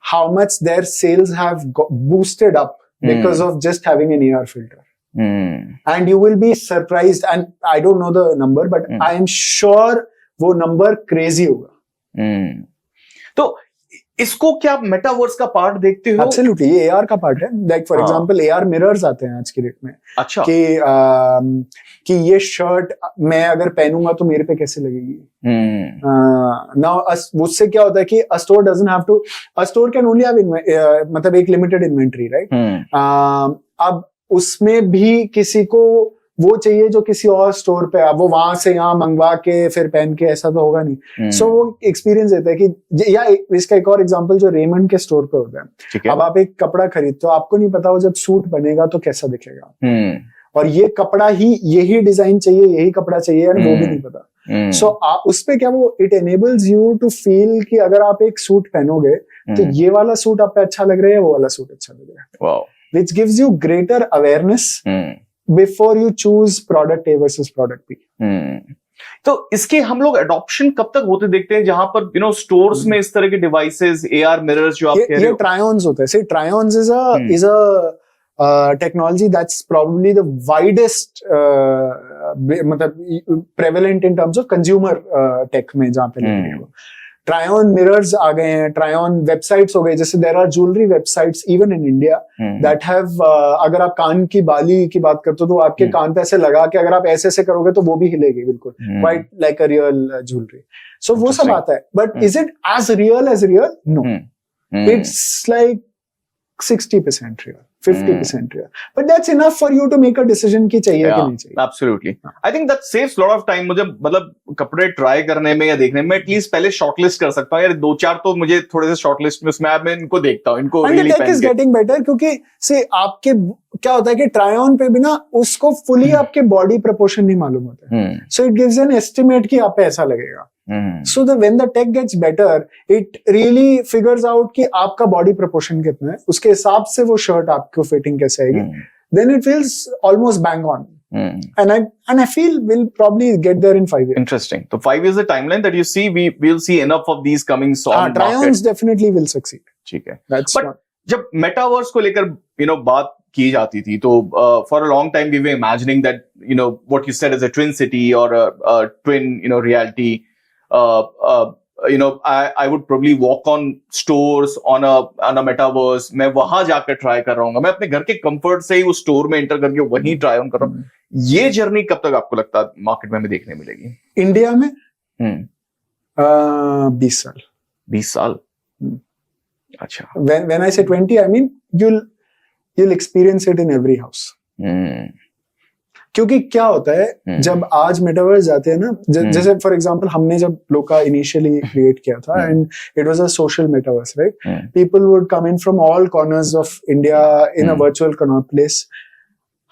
how much their sales have boosted up because of just having an AR filter. And you will be surprised, and I don't know the number, but I am sure वो number crazy होगा। तो इसको क्या मेटावर्स का पार्ट देखते हो? Absolutely, ये AR का पार्ट है। Like for example, AR mirrors आते हैं आज की डेट में। अच्छा। कि ये शर्ट मैं अगर पहनूंगा तो मेरे पे कैसे लगेगी। Now उससे क्या होता है कि a store can only have मतलब एक limited inventory, right? अब उसमें भी किसी को वो चाहिए जो किसी और स्टोर पे, अब वो वहां से यहाँ मंगवा के फिर पहन के, ऐसा तो होगा नहीं। सो वो एक्सपीरियंस देता है कि, या इसका एक और एग्जांपल जो रेमंड के स्टोर पे होता है। अब आप एक कपड़ा खरीदते हो, आपको नहीं पता वो जब सूट बनेगा तो कैसा दिखेगा, और ये कपड़ा ही, यही डिजाइन चाहिए, यही कपड़ा चाहिए, वो भी नहीं पता। सो उस पे क्या वो it enables you to feel कि अगर आप एक सूट पहनोगे तो ये वाला सूट आप पे अच्छा लग रहा है, वो वाला सूट अच्छा लग रहा है, which gives you greater awareness before you choose product A versus product B. तो इसके हम लोग अडॉप्शन कब तक होते देखते हैं, जहां पर स्टोर्स में इस तरह के डिवाइसेस, AR मिरर्स जो आप कह रहे हो? ये ट्राई-ऑन्स होते हैं। See, try-ons is a technology that's probably the widest मतलब prevalent in terms of consumer tech में जहाँ पे लग रही हो. Try-on mirrors आ गए हैं, try-on websites हो गए, जैसे there are jewelry websites even in India that have अगर आप कान की बाली की बात करते हो तो आपके कान पे ऐसे लगा के अगर आप ऐसे ऐसे करोगे तो वो भी हिलेगी बिल्कुल, quite like a real jewelry. So वो सब आता है, but is it as real? No. It's like 60% real, 50% real. But that's enough for you to make a decision कि चाहिए कि नहीं चाहिए. Absolutely. I think that saves a lot of time. मुझे मतलब कपड़े ट्राई करने में या देखने में एटलीस्ट पहले शॉर्टलिस्ट कर सकता हूँ यार, 2-4 तो मुझे थोड़े से शॉर्टलिस्ट में उसमें मैं इनको देखता हूँ, इनको really tech is getting better क्योंकि से आपके क्या होता है कि ट्राई ऑन पे भी ना उसको फुली आपके बॉडी प्रोपोर्शन नहीं मालूम होता है. So it gives an estimate कि आप पे ऐसा लगेगा. So when the tech gets better, it really figures out कि आपका body proportion कितना है, उसके हिसाब से वो शर्ट आपको फिटिंग कैसे आएगी. Then it feels almost bang on. And I feel we'll probably get there in 5 years. Interesting. So 5 years is the timeline that you see. We'll see enough of these coming soon. Try-ons definitely will succeed. ठीक है. That's But जब metaverse को लेकर बात की जाती थी तो for a long time we were imagining that what you said is a twin city or a twin reality. I would probably walk on stores on a metaverse. मैं वहां जाकर ट्राई कर रहा हूँ, मैं अपने घर के कंफर्ट से ही उस स्टोर में एंटर करके वहीं ट्राई ऑन कर रहा हूँ. ये जर्नी कब तक आपको लगता है मार्केट में हमें देखने मिलेगी? इंडिया में 20 साल. 20 साल. अच्छा. When I say 20, I mean you'll experience it in every house. क्योंकि क्या होता है जब आज मेटावर्स जाते हैं ना, जैसे फॉर एग्जांपल हमने जब लोका इनिशियली क्रिएट किया था and it was a social metaverse, right? People would come in from all corners of India in a virtual Connaught place.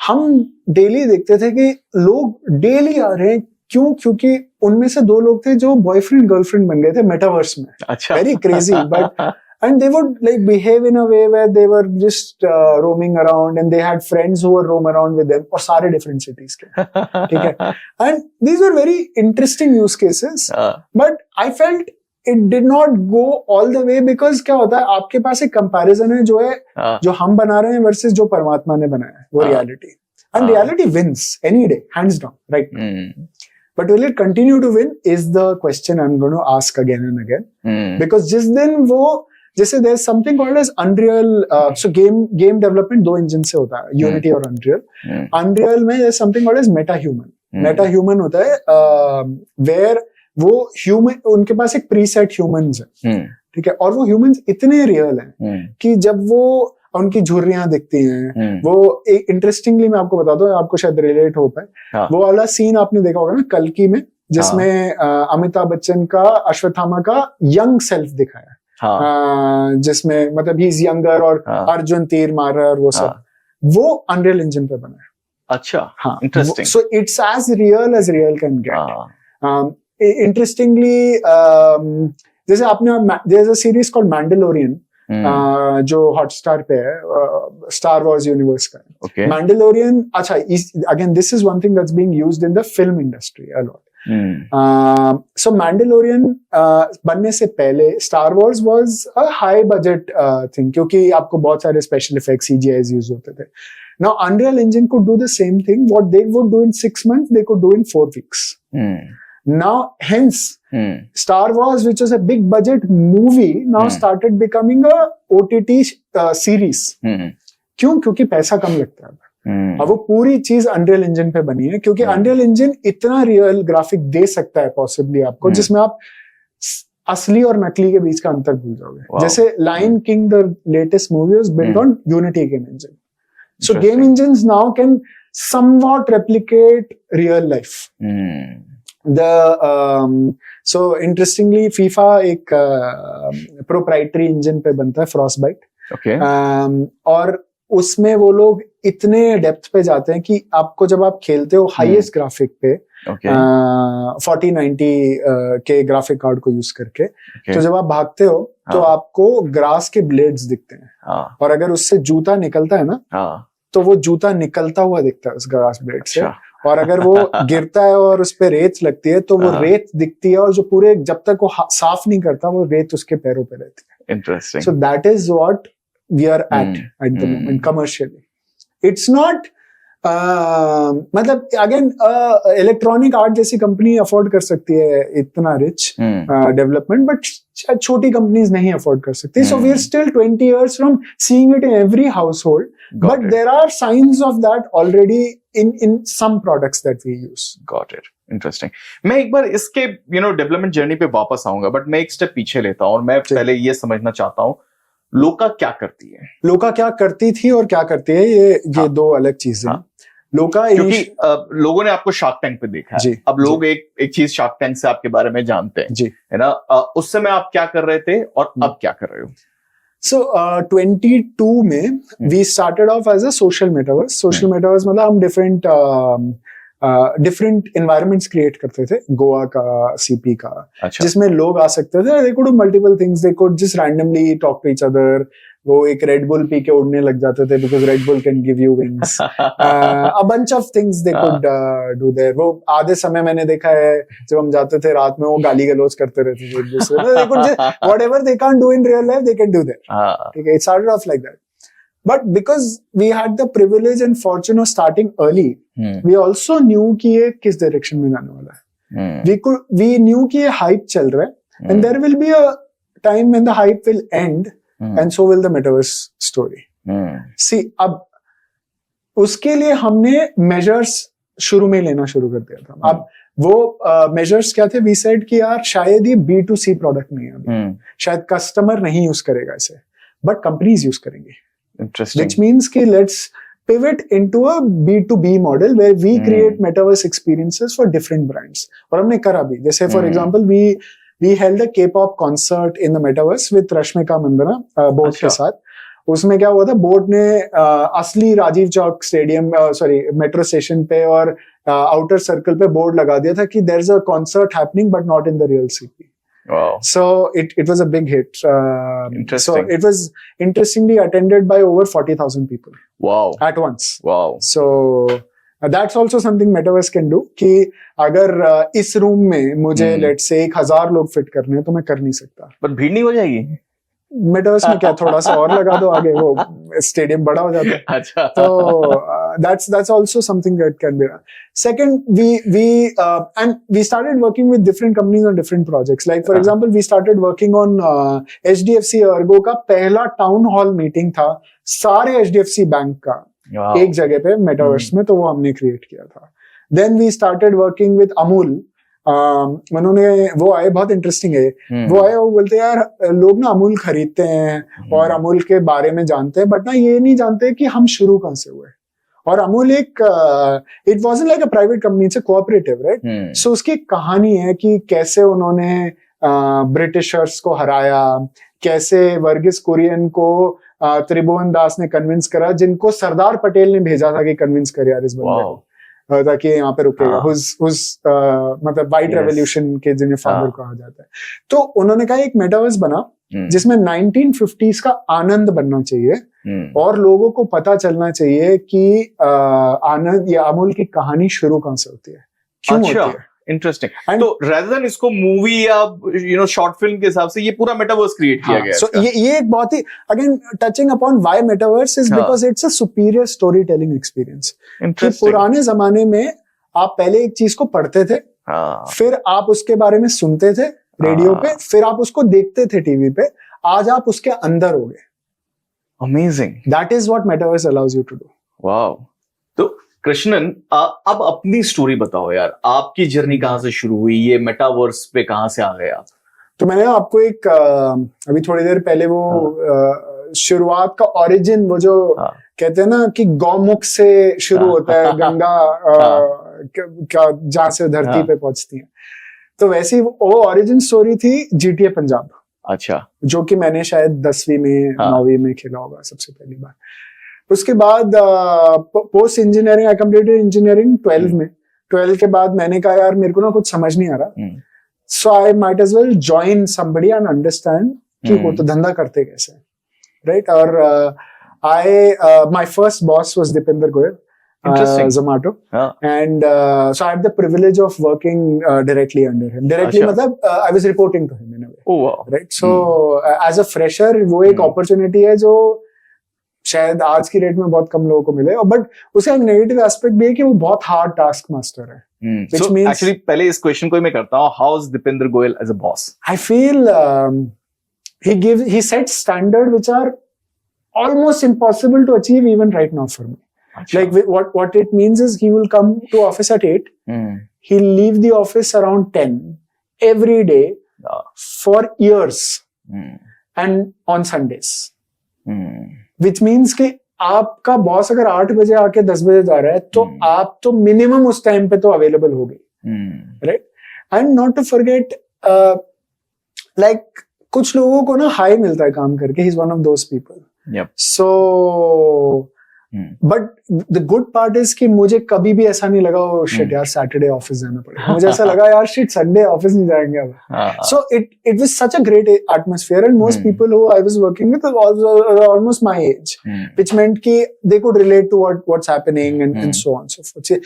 हम डेली देखते थे कि लोग डेली आ रहे हैं. क्यों? क्योंकि उनमें से 2 लोग थे जो बॉयफ्रेंड गर्लफ्रेंड बन गए थे मेटावर्स में. अच्छा. Very crazy. But and they would like behave in a way where they were just roaming around and they had friends who would roam around with them और सारे different cities के. ठीक है. And these were very interesting use cases. But I felt it did not go all the way because क्या होता है आपके पास एक comparison है जो है जो हम बना रहे हैं versus जो परमात्मा ने बनाया है, वो reality. And reality wins any day, hands down, right? But will it continue to win is the question I'm going to ask again and again. Because जिस दिन वो जैसे there's something called as Unreal, so game development 2 engine से होता है, Unity और Unreal. Unreal में there's something called as MetaHuman. MetaHuman होता है where वो human उनके पास एक preset humans है, ठीक है, और वो humans इतने real हैं कि जब वो उनकी झुर्रियां दिखती हैं, वो इंटरेस्टिंगली मैं आपको बताता हूँ, आपको शायद रिलेट हो पाए. वो वाला सीन आपने देखा होगा ना कल्कि में, जिसमें अमिताभ बच्चन का अश्वत्थामा का यंग सेल्फ दिखाया. जिसमें मतलब ही इज यंगर और अर्जुन तीर मार रहा है और वो सब, वो अनरियल इंजन पे बना है. अच्छा. हाँ, interesting. So it's as real can get. Interestingly जैसे आपने there is a series called Mandalorian जो हॉटस्टार पे है, स्टार वॉर्स यूनिवर्स का. मैंडलोरियन, अच्छा, again this is one thing that's being used in the film industry a lot. So Mandalorian बनने से पहले Star Wars was a high budget thing क्योंकि आपको बहुत सारे special effects CGIs use होते थे. Now Unreal Engine could do the same thing. What they would do in 6 months, they could do in 4 weeks. Now, hence, Star Wars, which was a big budget movie, now started becoming a OTT series. क्यों? क्योंकि पैसा कम लगता है. अब वो पूरी चीज अनरियल इंजन पे बनी है क्योंकि अनरियल इंजन इतना रियल ग्राफिक दे सकता है पॉसिबली आपको, जिसमें आप असली और नकली के बीच का अंतर भूल जाओगे. जैसे Lion King the latest movie was built on Unity game engine. So game engines now can somewhat replicate real life. So interestingly FIFA एक प्रोप्राइटरी इंजन पे बनता है, फ्रॉस्टबाइट. और उसमें वो लोग इतने डेप्थ पे जाते हैं कि आपको जब आप खेलते हो हाईएस्ट ग्राफिक पे 4090 के ग्राफिक कार्ड को यूज करके, तो जब आप भागते हो तो आपको ग्रास के ब्लेड्स दिखते हैं. और अगर उससे जूता निकलता है ना, तो वो जूता निकलता हुआ दिखता है उस ग्रास ब्लेड से. और अगर वो गिरता है और उस पे रेत लगती है तो वो रेत दिखती है, और जो पूरे जब तक वो साफ नहीं करता वो रेत उसके पैरों पे रहती है. Interesting. So that is what we are at the moment commercially. It's not मतलब अगेन इलेक्ट्रॉनिक आर्ट जैसी कंपनी अफोर्ड कर सकती है इतना रिच डेवलपमेंट, बट छोटी कंपनीज नहीं अफोर्ड कर सकती. So we are still 20 years from seeing it in every household, but there are science of that already in some products that we use. Got it. Interesting. मैं एक बार इसके डेवलपमेंट जर्नी पे वापस आऊंगा, बट मैं एक स्टेप पीछे लेता हूँ और मैं पहले ये समझना चाहता हूँ लोका क्या करती है. लोका क्या करती थी और क्या करती है, ये दो अलग चीजें. लोका क्योंकि लोगों ने आपको शार्क टैंक पे देखा है. अब लोग एक चीज शार्क टैंक से आपके बारे में जानते हैं, है ना. उस समय आप क्या कर रहे थे और अब क्या कर रहे हो? So 22 में we started off as a social metaverse. Social metaverse मतलब हम डिफरेंट एनवायरमेंट्स क्रिएट करते थे, गोवा का, सीपी का, जिसमें लोग आ सकते थे. They could do multiple things. They could just randomly talk to each other. वो एक रेड बुल पी के उड़ने लग जाते थे because red bull can give you wings. A bunch of things they could do their. वो आधे समय मैंने देखा है जब हम जाते थे रात में, वो गाली गलौज करते रहते थे एक दूसरे को. दे could just whatever they can't do in real life they can do their. ठीक है, it started off like that. But because we had the privilege and fortune of starting early, we also knew कि ये किस direction में जाने वाला है. We knew कि ये hype चल रहा है, and there will be a time when the hype will end, and so will the metaverse story. See, अब उसके लिए हमने measures शुरू में लेना शुरू कर दिया था. अब वो measures क्या थे? We said कि यार शायद ये B2C product नहीं है अभी, शायद customer नहीं use करेगा इसे, but companies use करेंगे. Interesting. Which means कि let's pivot into a B2B model where we create metaverse experiences for different brands. और हमने करा भी. जैसे for example we held a K-pop concert in the metaverse with Rashmika Mandanna bot के साथ. उसमें क्या हुआ था, बोट ने असली Rajiv Chowk stadium metro station पे और आउटर सर्कल पे बोर्ड लगा दिया था कि there is a concert happening but not in the real city. Wow. So it was a big hit. Interesting. So it was interestingly attended by over 40,000 people. Wow. At once. Wow. So that's also something metaverse can do. कि अगर इस रूम में मुझे let's say 1000 लोग फिट करने हैं तो मैं कर नहीं सकता. पर भीड़ नहीं हो जाएगी? मेटावर्स में क्या थोड़ा सा और लगा दो आगे, वो स्टेडियम बड़ा हो जाता है. अच्छा. तो that's also something that can be done. Second, and we started working with different companies on different projects. Like for example, we started working on HDFC Ergo का पहला टाउन हॉल मीटिंग था सारे HDFC बैंक का एक जगह पे मेटावर्स में, तो वो हमने क्रिएट किया था. Then we started working with Amul. उन्होंने वो आए, बहुत इंटरेस्टिंग है. वो आए, वो बोलते हैं यार लोग ना अमूल खरीदते हैं और अमूल के बारे में जानते हैं, बट ना ये नहीं जानते कि हम शुरू कहाँ से हुए. और अमूल एक it wasn't like a private company, it's a cooperative, right. So उसकी कहानी है कि कैसे उन्होंने ब्रिटिशर्स को हराया, कैसे वर्गीस कुरियन को त्रिभुवन दास ने कन्विंस करा, जिनको सरदार पटेल ने भेजा था कि कन्विंस कर यार इस बंदे को ताकि यहाँ पे रुकेगा. मतलब व्हाइट रेवोल्यूशन के जिन्हें फादर कहा जाता है. तो उन्होंने कहा एक मेटावर्स बना जिसमें 1950s का आनंद बनना चाहिए और लोगों को पता चलना चाहिए कि आनंद या अमूल की कहानी शुरू कहाँ से होती है, क्यों होती है. इंटरेस्टिंग. तो rather than इसको मूवी या शॉर्ट फिल्म के हिसाब से ये पूरा मेटावर्स क्रिएट किया गया है. सो ये एक बहुत ही again touching upon why metaverse is because it's a superior story telling experience. कि पुराने जमाने में आप पहले एक चीज को पढ़ते थे, फिर आप उसके बारे में सुनते थे रेडियो पे, फिर आप उसको देखते थे टीवी पे. आज आप उसके अंदर हो गए. Amazing. That is what metaverse allows you to do. Wow. तो कृष्णन, अब अपनी स्टोरी बताओ यार, आपकी जर्नी कहाँ से शुरू हुई, ये मेटावर्स पे कहाँ से आ गए आप? तो मैंने आपको एक अभी थोड़ी देर पहले वो शुरुआत का ओरिजिन, वो जो कहते हैं ना कि गौमुख से शुरू होता है गंगा का, जहाँ से धरती पे पहुंचती है, तो वैसे ही वो ओरिजिन स्टोरी थी GTA पंजाब. अच्छा. जो कि मैंने शायद 10वीं में 9वीं में खेला होगा सबसे पहली बार. उसके बाद post engineering I completed engineering 12 में. 12 के बाद मैंने कहा यार मेरे को ना कुछ समझ नहीं आ रहा, so I might as well join somebody and understand कि वो तो धंधा करते कैसे, राइट. और my first boss was Deepinder Goyal, Zomato, and so I had the privilege of working directly under him. Directly मतलब I was reporting to him in a way. Oh wow. Right. So as a fresher वो एक opportunity है जो शायद आज की डेट में बहुत कम लोगों को मिले, बट उसका एक नेगेटिव एस्पेक्ट भी है कि वो बहुत हार्ड टास्क मास्टर है. Which so means actually पहले इस क्वेश्चन को ही मैं करता हूँ, how is Dipinder Goyal as a boss? I feel he sets standard which are almost impossible to achieve even right now for me. Achha. Like what it means is he will come to office at 8, he'll leave the office around 10 every day for years and on Sundays. Which means कि आपका बॉस अगर 8 बजे आके 10 बजे जा रहा है तो आप तो मिनिमम उस टाइम पे तो अवेलेबल हो गई, right? And not to forget, like कुछ लोगों को ना हाई मिलता है काम करके, he is one of those people. So but the good part is कि मुझे कभी भी ऐसा नहीं लगा ओ शिट यार सैटरडे ऑफिस जाना पड़ेगा. मुझे ऐसा लगा यार शिट संडे ऑफिस नहीं जाएंगे अब. So it was such a great atmosphere and most people who I was working with were almost my age, which meant कि they could relate to what's happening and so on so forth.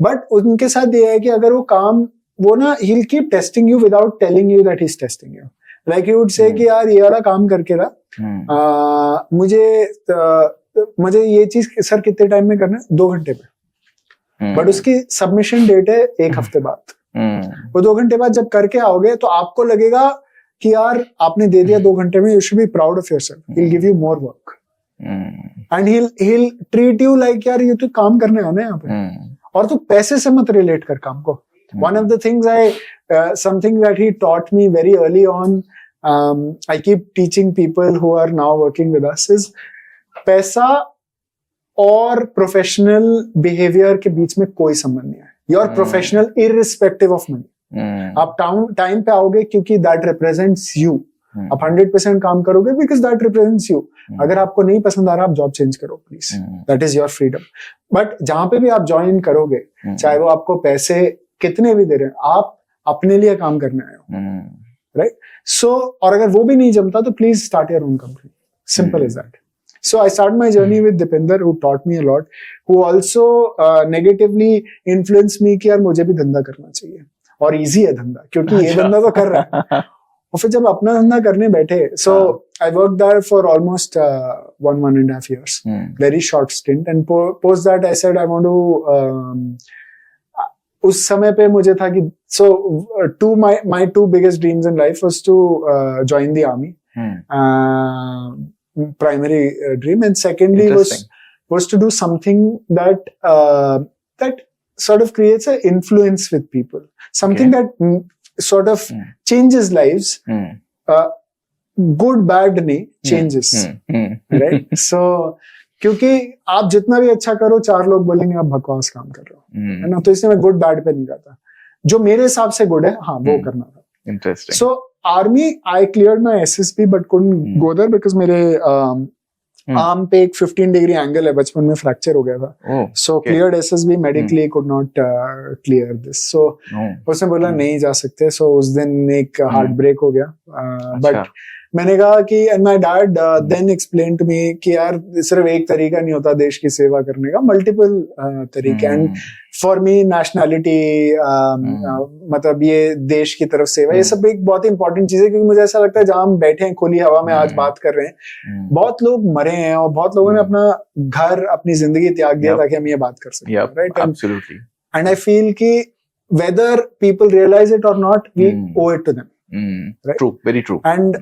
But उनके साथ ये है कि अगर वो काम वो ना he will keep testing you without telling you that he is testing you. Like he would say कि यार ये वाला काम करके ना मुझे ये चीज सर कितने टाइम में करना है? 2 घंटे में. बट उसकी सबमिशन डेट है 1 हफ्ते बाद. वो 2 घंटे बाद जब करके आओगे तो आपको लगेगा कि यार आपने दे दिया 2 घंटे में, you should be proud of yourself. He will give you more work and he will treat you like यार ये तो काम करने आना है यहाँ पे, और तू पैसे से मत रिलेट कर काम को. One of the things something that he taught me very early on, I keep teaching people who are now working with us, is पैसा और प्रोफेशनल बिहेवियर के बीच में कोई संबंध नहीं है. You are professional irrespective of money. आप टाइम पे आओगे क्योंकि दैट रिप्रेजेंट्स यू. आप 100% काम करोगे बिकॉज दैट रिप्रेजेंट्स यू. अगर आपको नहीं पसंद आ रहा आप जॉब चेंज करो please, that is your freedom. But जहां पे भी आप ज्वाइन करोगे, चाहे वो आपको पैसे कितने भी दे रहे हैं, आप अपने लिए काम करने आए हो, राइट? सो और अगर वो भी नहीं जमता तो please start your own company. Simple is that. So I started my journey with Dipinder, who taught me a lot, who also negatively influenced me कि यार मुझे भी धंधा करना चाहिए, और easy है धंधा क्योंकि ये बंदा तो कर रहा है. और फिर जब अपना धंधा करने बैठे, so I worked there for almost 1.5 years, very short stint, and post that I said I want to उस समय पे मुझे था कि so my 2 biggest dreams in life was to join the army. Primary dream, and secondly was to do something that sort of creates an influence with people, something that sort of changes lives, good bad नहीं, changes, right? So क्योंकि आप जितना भी अच्छा करो 4 लोग बोलेंगे आप बकवास काम कर रहे हो, है ना? तो इसलिए मैं गुड बैड पे नहीं जाता. जो मेरे हिसाब से गुड है, हाँ वो करना था. Interesting. So army, I cleared my SSB but couldn't go there because मेरे आर्म पे एक 15 डिग्री एंगल है, बचपन में फ्रैक्चर हो गया था. So cleared SSB, medically could not clear this. So उसने बोला नहीं जा सकते. So उस दिन एक हार्ट ब्रेक हो गया. But मैंने कहा कि and my dad then explain to me कि यार सिर्फ एक तरीका नहीं होता देश की सेवा करने का, मल्टीपल तरीके. एंड फॉर मी नेशनैलिटी, मतलब ये देश की तरफ सेवा, ये सब एक बहुत ही इंपॉर्टेंट चीज है. क्योंकि मुझे ऐसा लगता है जहां हम बैठे हैं खुली हवा में आज बात कर रहे हैं, बहुत लोग मरे हैं और बहुत लोगों ने अपना घर, अपनी जिंदगी त्याग दिया ताकि हम ये बात कर सकें, राइट? एंड आई फील कि वेदर पीपल रियलाइज इट और not, we owe it to them. Right? True, very true. And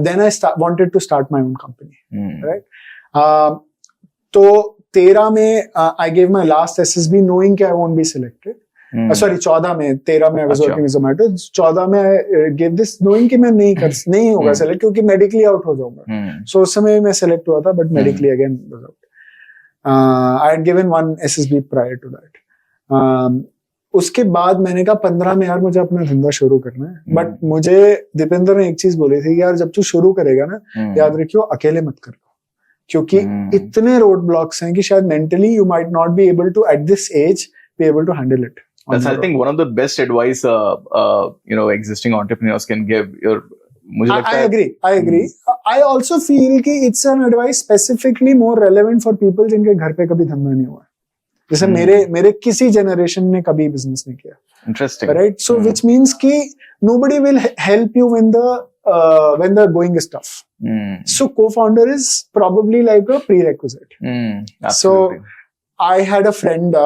then I wanted to start my own company, right? तो 13 में I gave my last SSB knowing कि I won't be selected. Sorry, 14 में, 13 में I was working with Zomato. 14 में I gave this knowing कि मैं नहीं होगा select क्योंकि medically out हो जाऊंगा. So उस समय मैं select हुआ था, but medically again was out. I had given 1 SSB prior to that. उसके बाद मैंने कहा 15 में यार मुझे अपना धंधा शुरू करना है. बट मुझे दीपेंद्र ने एक चीज बोली थी कि यार जब तू शुरू करेगा ना, याद रखियो अकेले मत कर, क्योंकि इतने रोड ब्लॉक्स हैं कि शायद mentally you might not be able to at this age be able to handle it. That's, I think, one of the best advice existing entrepreneurs can give. I agree. I also feel कि it's an advice specifically more relevant for people जिनके घर पे कभी धंधा नहीं हुआ. जैसे मेरे किसी जनरेशन ने कभी बिजनेस नहीं किया. Interesting. Right? So which means कि nobody will help you when the going is tough. So co-founder is probably like a prerequisite. Absolutely. So I had a friend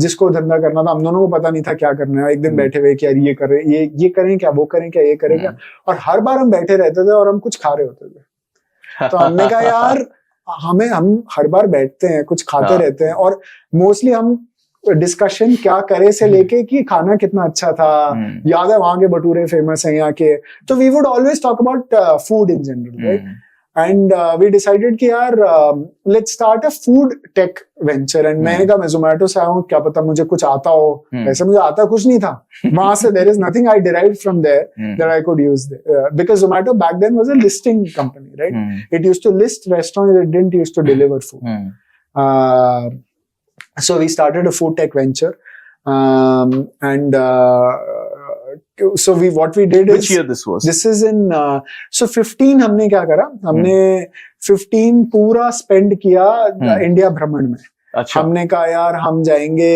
जिसको धंधा करना था. हम दोनों को पता नहीं था क्या करना है. एक दिन बैठे हुए कि यार ये कर रहे, ये करें क्या, वो करें क्या, ये करें क्या. और हर बार हम बैठे रहते थे और हम कुछ खा रहे होते थे. तो हमने कहा यार हम हर बार बैठते हैं, कुछ खाते रहते हैं, और मोस्टली हम डिस्कशन क्या करे से लेके कि खाना कितना अच्छा था, याद है वहां के भटूरे फेमस हैं यहाँ के. तो we would always talk about food in general, right. And we decided कि यार let's start a food tech venture. And मैंने कहा मैं जोमेटो से आया हूँ, क्या पता मुझे कुछ आता हो. ऐसे मुझे आता कुछ नहीं था वहां से. There is nothing I derived from there that I could use, because Zomato back then was a listing company, right. It used to list restaurants, it didn't used to deliver food. So we started a food tech venture, and so what we did is, which year this was? This is in so 15 हमने क्या करा, हमने 15 पूरा spend किया इंडिया भ्रमण में. अच्छा. हमने कहा यार हम जाएंगे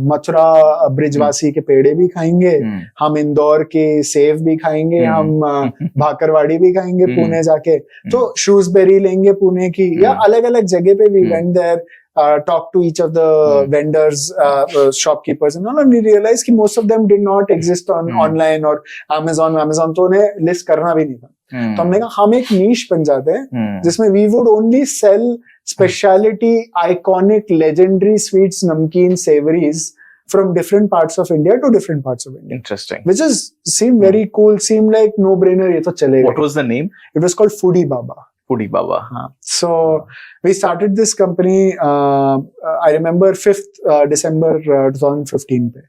मथुरा ब्रिजवासी के पेड़े भी खाएंगे, हम इंदौर के सेव भी खाएंगे, हम भाकरवाड़ी भी खाएंगे पुणे जाके, तो श्रूसबेरी लेंगे पुणे की, या अलग अलग जगह पे we went there, talk to each of the vendors, shopkeepers and all, and we realized कि most of them did not exist on online or Amazon, तो उन्हें list करना भी नहीं था. तो हमने कहा हम एक niche बन जाते हैं जिसमें we would only sell specialty, iconic, legendary sweets, namkeen, savories from different parts of India to different parts of India. Interesting. Which is seemed very cool, seemed like no-brainer. ये तो चलेगा. What was the name? It was called Foodie Baba. Foodie Baba. So we started this company. I remember 5th December 2015 पे.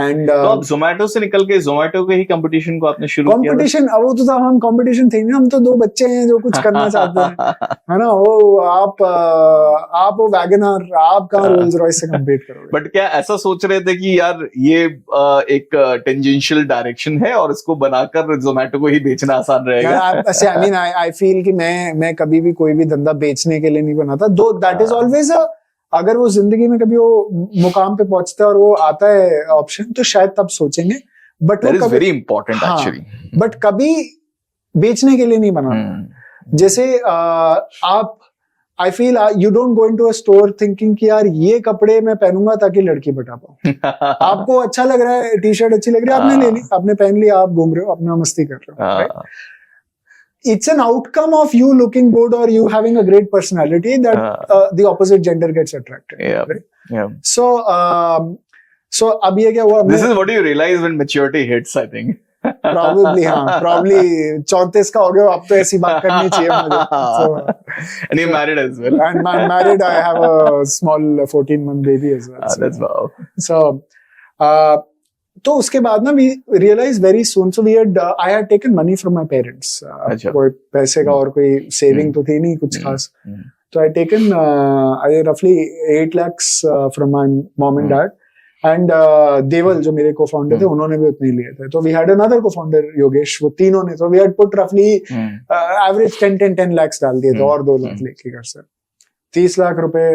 And तो अब Zomato से निकल के Zomato के ही कंपटीशन को आपने शुरू किया. कंपटीशन अब वो तो था, हम कंपटीशन थे नहीं, हम तो दो बच्चे हैं जो कुछ करना चाहते हैं, है ना. वो आप वो वैगनर, आप कहाँ रोल्स रॉयस से कम्पीट करोगे. बट क्या ऐसा सोच रहे थे कि यार ये एक टेंजेंशियल डायरेक्शन है और इसको बनाकर Zomato को ही बेचना आसान रहेगा? ऐसे आई मीन आई फील कि मैं कभी भी कोई भी धंधा बेचने के लिए नहीं बनाता. दो दैट इज ऑलवेज अगर वो जिंदगी में कभी वो मुकाम पे पहुंचता है और वो आता है ऑप्शन, तो शायद तब सोचेंगे. बट वो वेरी इंपॉर्टेंट एक्चुअली. बट कभी बेचने के लिए नहीं बनाना. जैसे आप I feel you don't go into a store thinking कि यार ये कपड़े मैं पहनूंगा ताकि लड़की पटा पाऊं. आपको अच्छा लग रहा है, टी शर्ट अच्छी लग रही है, आपने ले ली, आपने पहन लिया, आप घूम रहे हो, अपना मस्ती कर रहे हो. It's an outcome of you looking good or you having a great personality that the opposite gender gets attracted. Yeah. Right? Yeah. So अब ये क्या हुआ? This is what you realize when maturity hits, I think. Probably हाँ, probably 34 का हो गया, अब तो ऐसी बात करनी चाहिए मुझे. And you're married as well. And I'm married. I have a small 14-month baby as well. That's wow. So तो उसके बाद ना we realized very soon, so I had taken money from my parents. कोई पैसे का और कोई saving तो थी नहीं कुछ खास. तो I taken roughly 8 lakhs from my mom and dad, and देवल जो मेरे co-founder थे उन्होंने भी उतने लिए थे. तो we had another co-founder Yogesh, वो तीनों ने, तो we had put roughly average 10 lakhs डाल दिए थे और 2 लाख लेके घर से. 30 लाख रुपए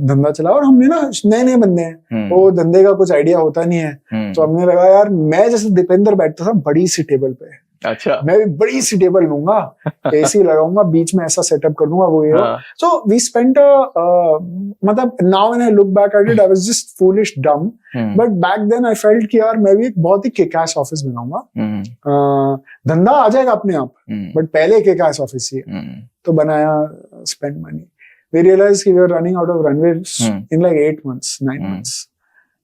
धंधा चला. और हमने ना नए बंदे हैं, वो धंधे का कुछ आइडिया होता नहीं है. तो हमने लगा यार मैं जैसे दीपेंद्र बैठता था बड़ी सी टेबल पे, अच्छा मैं भी बड़ी सी टेबल लूंगा, एसी लगाऊंगा, बीच में ऐसा सेटअप कर दूंगा, वो ये. सो वी स्पेंट मतलब now when I look back at it I was just foolish dumb, but back then I felt कि यार मैं भी एक बहुत ही किक-एस ऑफिस बनाऊंगा. धंधा आ जाएगा अपने आप, बट पहले किक-एस ऑफिस ही है. तो बनाया, spend money. We realized we were running out of runway in like 8 months, 9 months.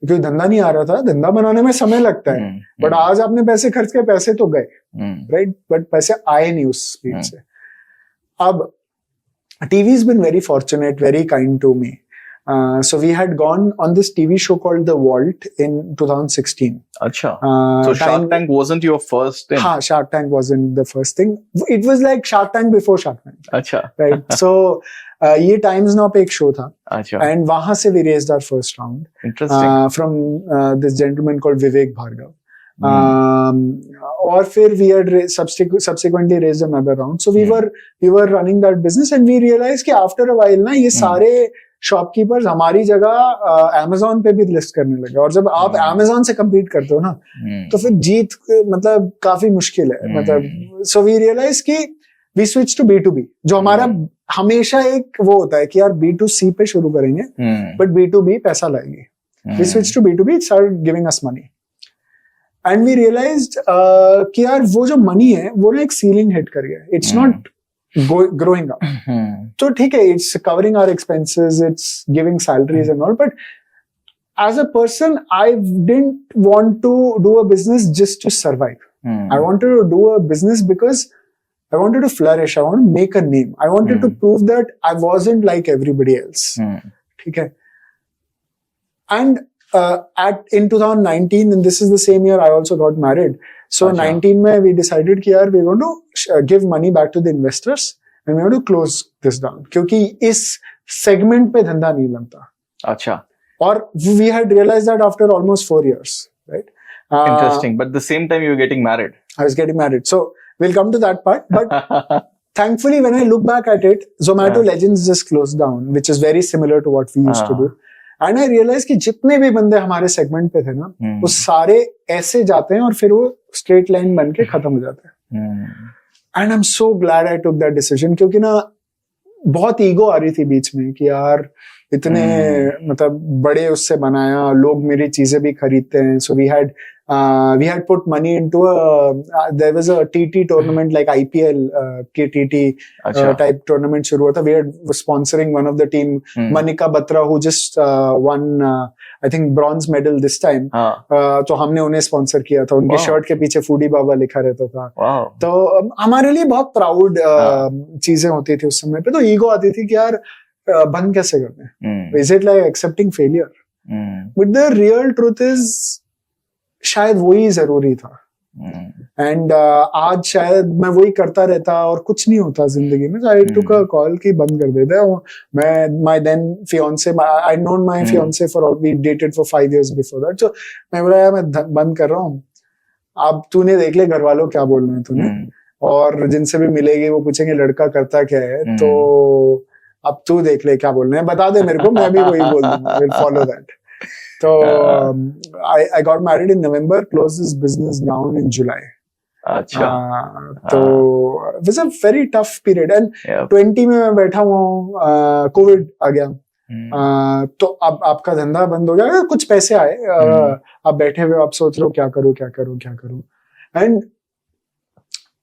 क्योंकि धंधा नहीं आ रहा था. धंधा बनाने में समय लगता है, बट आज आपने पैसे खर्च के पैसे तो गए, राइट, बट पैसे आए नहीं उस स्पीड से. अब TV has been very fortunate, very kind to me. So we had gone on this TV show called The Vault in 2016. Acha. So Shark Tank wasn't your first thing? हाँ, Shark Tank wasn't the first thing. It was like Shark Tank before Shark Tank. Acha. Right. So ये Times Now पे एक शो था. अच्छा. And वहां से we raised our first round. Interesting. From this gentleman called Vivek Bhargav. और फिर we had subsequently raised another round. So we were running that business and we realized कि after a while ना ये सारे शॉपकीपर्स हमारी जगह Amazon पे भी लिस्ट करने लगे, और जब आप Amazon से compete करते हो ना तो फिर जीत मतलब काफी मुश्किल है, मतलब सो वी रियलाइज कि वी स्विच टू B2B, जो हमारा हमेशा एक वो होता है कि यार B2C पे शुरू करेंगे बट B2B पैसा लाएंगे. We switch to B2B, it started giving us money, and we realised कि यार वो जो मनी है वो ना एक सीलिंग हिट कर गया, इट्स नॉट growing up. तो ठीक है, it's covering our expenses, it's giving salaries and all, but as a person, I didn't want to do a business just to survive. I wanted to do a business because I wanted to flourish. I wanted to make a name. I wanted to prove that I wasn't like everybody else. ठीक है. And in 2019, and this is the same year I also got married. So 19 में we decided कि यार we're going to give money back to the investors and we're going to close this down, क्योंकि इस segment पे धंधा नहीं बनता. अच्छा. और we had realized that after almost 4 years, right? Interesting. But at the same time you were getting married. I was getting married. So we'll come to that part. But thankfully, when I look back at it, Zomato Legends just closed down, which is very similar to what we used to do. And I realise कि जितने भी बंदे हमारे सेगमेंट पे थे ना वो सारे ऐसे जाते हैं और फिर वो स्ट्रेट लाइन बन के खत्म हो जाते हैं. And I am so glad I took that decision, क्योंकि ना बहुत ईगो आ रही थी बीच में कि यार इतने मतलब बड़े उससे बनाया, लोग मेरी चीजें भी खरीदते हैं. So we had put money into there was a TT tournament like IPL की TT type tournament शुरू हुआ था. We had sponsoring one of the team, Manika Batra, who just won I think bronze medal this time. तो हमने उन्हें स्पॉन्सर किया था. उनके शर्ट के पीछे फूडी बाबा लिखा रहता था. तो हमारे लिए बहुत प्राउड चीजें होती थी उस समय पे. तो ईगो आती थी कि यार बंद कैसे करते हैं, is it like accepting failure. But the real truth is शायद वही जरूरी था. एंड आज शायद मैं वही करता रहता और कुछ नहीं होता जिंदगी में. आई टुक अ कॉल कि बंद कर देते. मैं my then fiancée, I known my fiancée for, we dated for 5 years before that. तो मैं बोला यार मैं बंद कर रहा हूँ, अब तूने देख ले घर वालों क्या बोल रहे हैं तूने, और जिनसे भी मिलेगी वो पूछेंगे लड़का करता क्या है, तो अब तू देख ले क्या बोल रहे हैं, बता दे मेरे को, मैं भी वही बोल दूंगा. Will follow that. So I got married in November, closed this business down in July. अच्छा. तो it was a very tough period. And 20 में मैं बैठा हुआ हूँ, कोविड आ गया. तो अब आपका धंधा बंद हो गया, कुछ पैसे आए, आप बैठे हुए आप सोच रहे हो क्या करूँ. And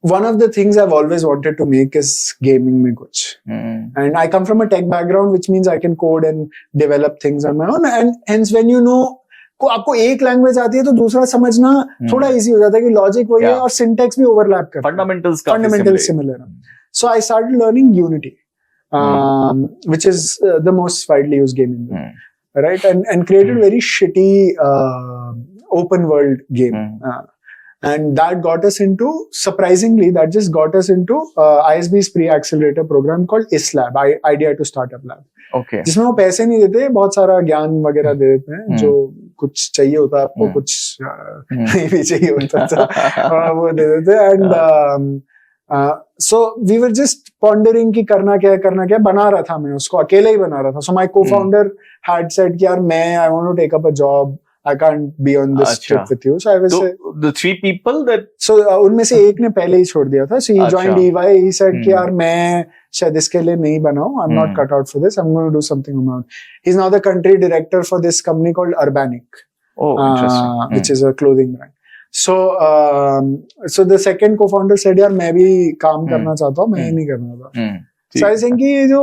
one of the things I've always wanted to make is gaming में कुछ. And I come from a tech background, which means I can code and develop things on my own. And hence when you know, आपको एक लैंग्वेज आती है तो दूसरा समझना थोड़ा इजी हो जाता है कि लॉजिक वही है और सिंटेक्स भी ओवरलैप करता है. Fundamentals similar. So I started learning Unity, which is the most widely used game in the world, right? And created very shitty open world game. And that got us into, surprisingly, ISB's pre-accelerator program called ISLab, Idea to Startup Lab. Okay. जिसमें वो पैसे नहीं देते, बहुत सारा ज्ञान वगैरह दे देते हैं, जो कुछ चाहिए होता है आपको, कुछ नहीं भी चाहिए होता था, वो दे देते. And so we were just pondering कि करना क्या है. बना रहा था मैं उसको, अकेले ही बना रहा था. So my co-founder had said कि यार I want to take up a job. I can't be on this trip with you. So I was the 3 people that. So उनमें से एक ने पहले ही छोड़ दिया था. So he joined EY. He said कि यार मैं शायद इसके लिए नहीं बना हूँ. I'm not cut out for this. I'm going to do something on my own. He's now the country director for this company called Urbanic. Oh, interesting. Which is a clothing brand. So the second co-founder said यार मैं भी काम करना चाहता हूँ, मैं नहीं करना था. So I was saying कि जो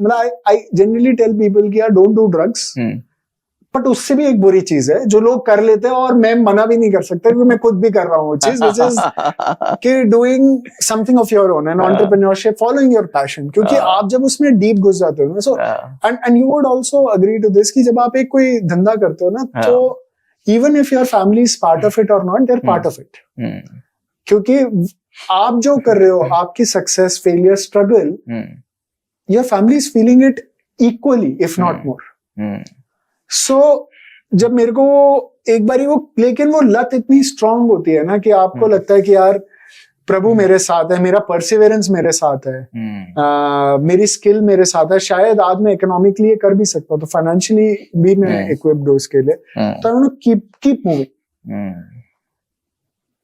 मतलब I generally tell people कि यार don't do drugs. बट उससे भी एक बुरी चीज है जो लोग कर लेते हैं और मैं मना भी नहीं कर सकता क्योंकि मैं खुद भी कर रहा हूँ वो चीज, which is कि doing something of your own and entrepreneurship, following your passion. क्योंकि आप जब उसमें डीप घुस जाते हो ना, so and you would also agree to this कि जब आप एक कोई धंधा करते हो ना, तो even if your family is part of it और not, they are part of it. क्योंकि आप जो कर रहे हो, आपकी success, failure, struggle, your family is feeling it equally if not more. So जब मेरे को एक बारी वो, लेकिन वो लत इतनी स्ट्रांग होती है ना कि आपको लगता है कि यार प्रभु मेरे साथ है, मेरा परसिवेरेंस मेरे साथ है, मेरी स्किल मेरे साथ है, शायद आज मैं इकोनॉमिकली ये कर भी सकता हूँ, तो फाइनेंशियली भी मैं इक्विप्ड हूँ उसके लिए, तो I want to keep moving.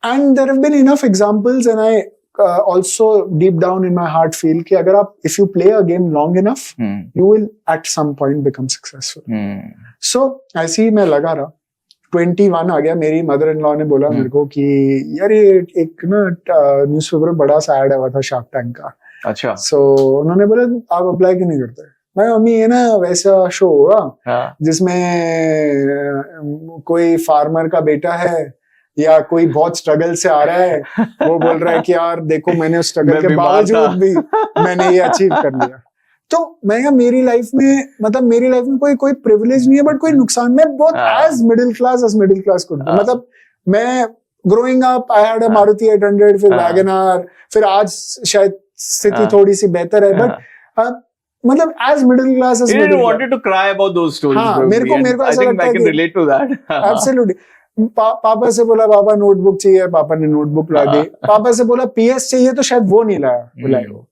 And there have been enough examples and I also deep down in my heart feel कि अगर आप if you play a game long enough you will at some point become successful. So ऐसे ही मैं लगा रहा. 21 आ गया, मेरी मदर इन लॉ ने बोला मेरे को कि यार ये एक ना न्यूज़पेपर में बड़ा सा ऐड आया था शार्क टैंक का. अच्छा. So उन्होंने बोला आप अप्लाई क्यों नहीं करते. मैं मम्मी ये ना वैसा शो होगा जिसमें कोई फार्मर का बेटा है या कोई बहुत स्ट्रगल से आ रहा है, वो बोल रहा है कि यार देखो मैंने उस स्ट्रगल के बावजूद भी मैंने ये अचीव कर लिया. तो मैं मेरी लाइफ में कोई प्रिविलेज नहीं है, बट कोई नुकसान. मैं बहुत एज मिडिल क्लास कुड. मतलब मैं growing up I had a Maruti 800, फिर वैगनआर, फिर आज शायद स्थिति थोड़ी सी बेहतर है, बट मतलब as middle class as middle class. wanted to cry about those stories. हाँ, मेरे को ऐसा लगता है I can relate to that. Absolutely. पापा से बोला पापा नोटबुक चाहिए, पापा ने नोटबुक ला दी. पापा से बोला पीएस चाहिए, तो शायद वो नहीं बुलाए वो.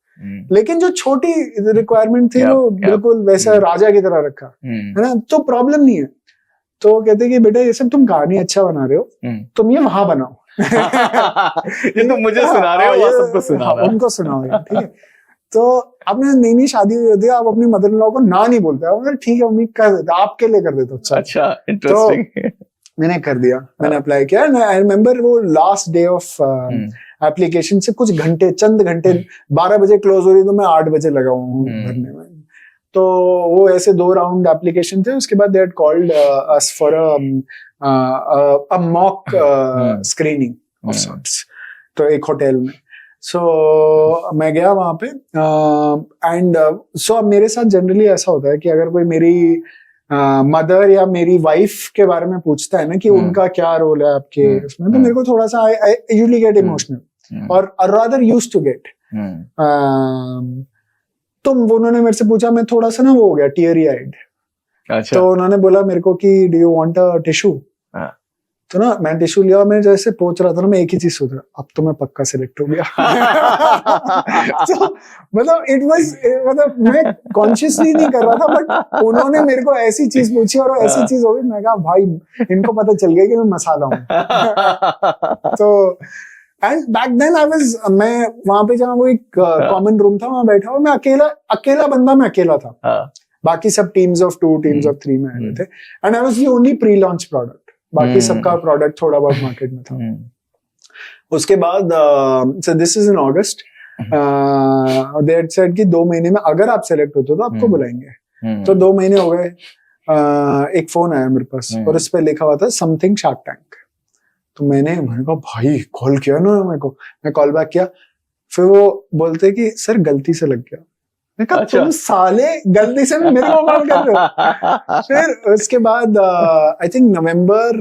लेकिन जो छोटी रिक्वायरमेंट थी वो बिल्कुल वैसा राजा की तरह रखा, है ना. तो प्रॉब्लम नहीं है. तो कहते कि बेटा ये सब तुम कहानी अच्छा बना रहे हो, तुम ये वहां बनाओ. ये तुम मुझे सुना रहे हो, वो सबको सुना रहे हो, उनको सुनाओ. ठीक है. तो आपने नई शादी हुई होती है, आप अपनी मदर इन लॉ को ना नहीं बोलते हो, ठीक है मम्मी कर देता, आपके लिए कर देता. अच्छा, इंटरेस्टिंग. तो मैंने कर दिया, मैंने अप्लाई किया. आई रिमेम्बर वो लास्ट डे ऑफ एप्लीकेशन से कुछ घंटे, चंद घंटे, 12 बजे क्लोज हो रही, तो मैं 8 बजे लगा हूँ भरने में. तो वो ऐसे 2 राउंड एप्लीकेशन थे. उसके बाद they had called us for a mock screening of sorts, तो एक होटल में. सो मैं गया वहां पे. एंड सो अब मेरे साथ जनरली ऐसा होता है कि अगर कोई मेरी मदर या मेरी वाइफ के बारे में पूछता है ना कि उनका क्या रोल है आपके उसमें, तो मेरे को थोड़ा सा आई यूजुअली गेट इमोशनल और रादर यूज्ड टू गेट. तो उन्होंने मेरे से पूछा, मैं थोड़ा सा ना वो हो गया टीयरी आइड. अच्छा. तो उन्होंने बोला मेरे को कि do you want a tissue. तो ना मैं टिश्यू लिया, मैं जैसे पहुंच रहा था ना, मैं एक ही चीज सोच रहा, अब तो मैं पक्का सिलेक्ट हो गया. तो मतलब इट वाज, मतलब मैं कॉन्शियसली नहीं कर रहा था, बट उन्होंने मेरे को ऐसी चीज पूछी और ऐसी चीज हो गई, मैं कहा भाई इनको पता चल गया कि मैं मसाला हूँ. तो एंड बैक देन मैं वहां पे जहाँ वो एक कॉमन रूम था, वहां बैठा और मैं अकेला बंदा, मैं अकेला था. बाकी सब टीम्स ऑफ 2, टीम्स ऑफ 3 में आए थे. And I was the only pre launch product. बाकी सबका प्रोडक्ट थोड़ा बहुत मार्केट में था. उसके बाद so this is in August, they had said कि 2 महीने में अगर आप सेलेक्ट होते हो तो आपको बुलाएंगे. तो 2 महीने हो गए. एक फोन आया मेरे पास और उस पर लिखा हुआ था समथिंग शार्क टैंक. तो मैंने कहा भाई कॉल किया ना मेरे को. मैं कॉल बैक किया, फिर वो बोलते कि सर गलती से लग गया. मैं कहा तुम साले गलती से मेरे को कॉल कर रहे हो. फिर उसके बाद I think November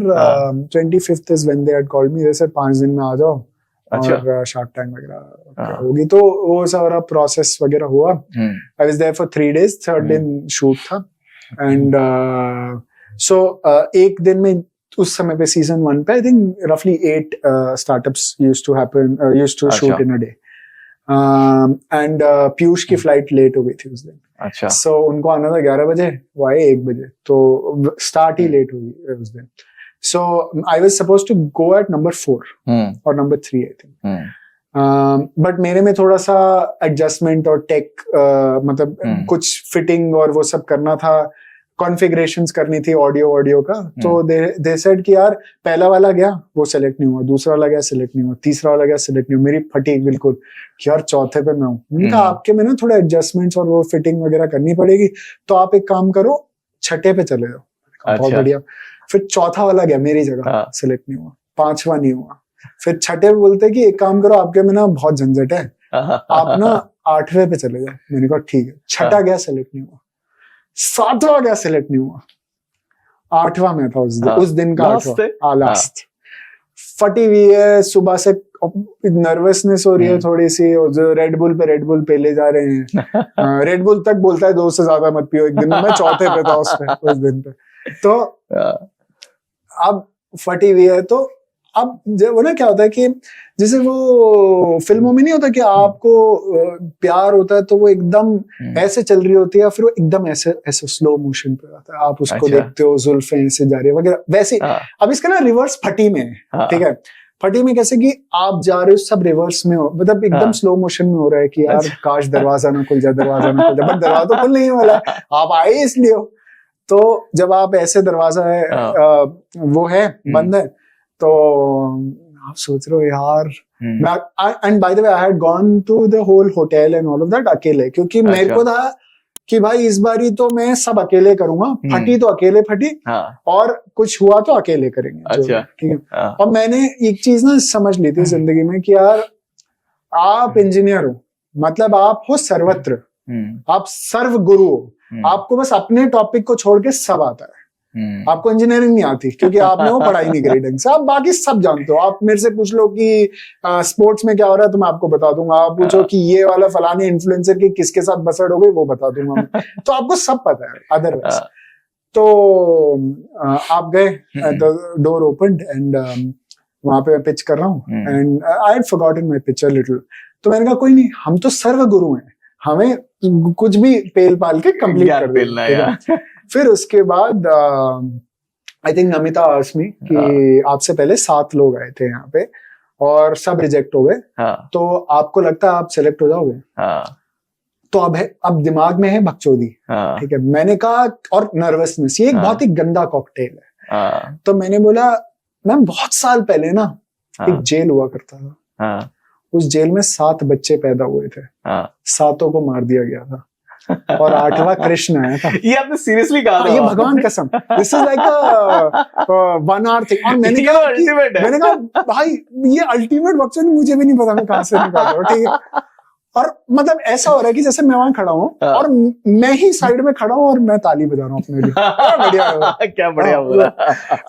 25th is when they had called me. जैसे 5 दिन में आ जाओ और शार्क टैंक वगैरह होगी. तो वो सारा प्रोसेस वगैरह हुआ. I was there for 3 days. 3rd दिन शूट था. एंड सो एक दिन में उस समय पे सीजन 1 पे आई थिंक रफली 8 startups used to shoot in a day. And Piyush की फ्लाइट लेट हो गई थी उस दिन. अच्छा. सो उनको आना था 11 बजे, वो आए 1 बजे, तो स्टार्ट ही लेट हुई उस दिन. So I was supposed to go at number 4 और नंबर 3 आई थिंक. बट मेरे में थोड़ा सा एडजस्टमेंट और टेक मतलब कुछ फिटिंग और वो सब करना था. कॉन्फ़िगरेशंस करनी थी ऑडियो का. तो दे सेड कि यार पहला वाला गया वो सिलेक्ट नहीं हुआ, दूसरा वाला गया सिलेक्ट नहीं हुआ, तीसरा वाला गया सिलेक्ट नहीं हुआ. मेरी फटी बिल्कुल कि यार चौथे पे मैं हूँ. उनका आपके में ना थोड़ा एडजस्टमेंट्स और वो फिटिंग वगैरह करनी पड़ेगी, तो आप एक काम करो 6ठे पे चले जाओ. बहुत बढ़िया. फिर चौथा वाला गया मेरी जगह, सिलेक्ट नहीं हुआ. 5वां नहीं हुआ. फिर 6ठे पे बोलते कि एक काम करो आपके में ना बहुत झंझट है, आप ना 8वें पे चले जाओ. मैंने कहा ठीक है. 6ठा गया सिलेक्ट नहीं हुआ. 7वां गया सिलेक्ट नहीं हुआ. 8वां में था उस दिन का 8वां लास्ट. फटी हुई है, सुबह से नर्वसनेस हो रही है थोड़ी सी. रेड बुल पे ले जा रहे हैं. रेड बुल तक बोलता है 2 से ज्यादा मत पियो. एक दिन मैं 4थे पे था उस दिन पे. तो अब फटी हुई है, तो अब वो ना क्या होता है कि जैसे वो फिल्मों में नहीं होता कि आपको प्यार होता है तो वो एकदम ऐसे चल रही होती है, फिर वो एकदम ऐसे ऐसे स्लो मोशन पे आता है, आप उसको अच्छा। देखते हो, जुल्फें ऐसे जा रही है वगैरह, वैसे। अब इसका ना रिवर्स फटी में है, ठीक है। फटी में कैसे कि आप जा रहे हो सब रिवर्स में हो, मतलब एकदम स्लो मोशन में हो रहा है कि यार काश दरवाजा ना खुल जाए, दरवाजा ना खुल जाए, बट दरवाजा तो खुल नहीं वाला है, आप आए इसलिए हो। तो जब आप ऐसे दरवाजा है वो है बंद है, तो आप सोच रहे हो यार, and by the way I had gone to the whole hotel and all of that अकेले, क्योंकि मेरे को था कि भाई इस बारी तो मैं सब अकेले करूंगा, फटी तो अकेले फटी, और कुछ हुआ तो अकेले करेंगे। अच्छा। ठीक है। और मैंने एक चीज ना समझ ली थी जिंदगी में कि यार आप इंजीनियर हो, मतलब आप हो सर्वत्र, आप सर्व गुरु हो, आपको बस अपने टॉपिक को छोड़ के सब आता है। आपको इंजीनियरिंग नहीं आती क्योंकि आपने वो पढ़ाई नहीं करी ढंग से, आप बाकी सब जानते हो। आप मेरे से पूछ लो कि स्पोर्ट्स में क्या हो रहा है तो मैं आपको बता दूंगा, आप पूछो कि ये वाला फलाने इन्फ्लुएंसर की किसके साथ बसड़ हो गई वो बता दूंगा मैं। तो आपको सब पता है अदरवाइज। तो आप गए, डोर ओपनड एंड वहां पे मैं पिच कर रहा हूँ and I had forgotten my pitch a little. तो मैंने कहा कोई नहीं, हम तो सर्व गुरु हैं, हमें कुछ भी पेल पाल के कंप्लीट कर देना। फिर उसके बाद I think Namita asked me कि आपसे पहले 7 लोग आए थे यहाँ पे और सब रिजेक्ट हो गए, तो आपको लगता है आप सेलेक्ट हो जाओगे? तो अब दिमाग में है बकचोदी, ठीक है। मैंने कहा, और नर्वसनेस, ये एक बहुत ही गंदा कॉकटेल है। तो मैंने बोला मैम बहुत साल पहले ना एक जेल हुआ करता था, उस जेल में 7 बच्चे पैदा हुए थे, 7 को मार दिया गया था और 8वां कृष्ण आया था। ये आपने सीरियसली कहा था? ये भगवान कसम, this is like a 1 hour thing. और मैंने कहा भाई ये अल्टीमेट बकचोदी, मुझे भी नहीं पता मैं कहां से निकाल रहा हूँ, ठीक है। और मतलब ऐसा हो रहा है कि जैसे मैं वहां खड़ा हूँ और मैं ही साइड में खड़ा हूँ और मैं ताली बजा रहा हूँ अपने लिए। बढ़िया, क्या बढ़िया बोला।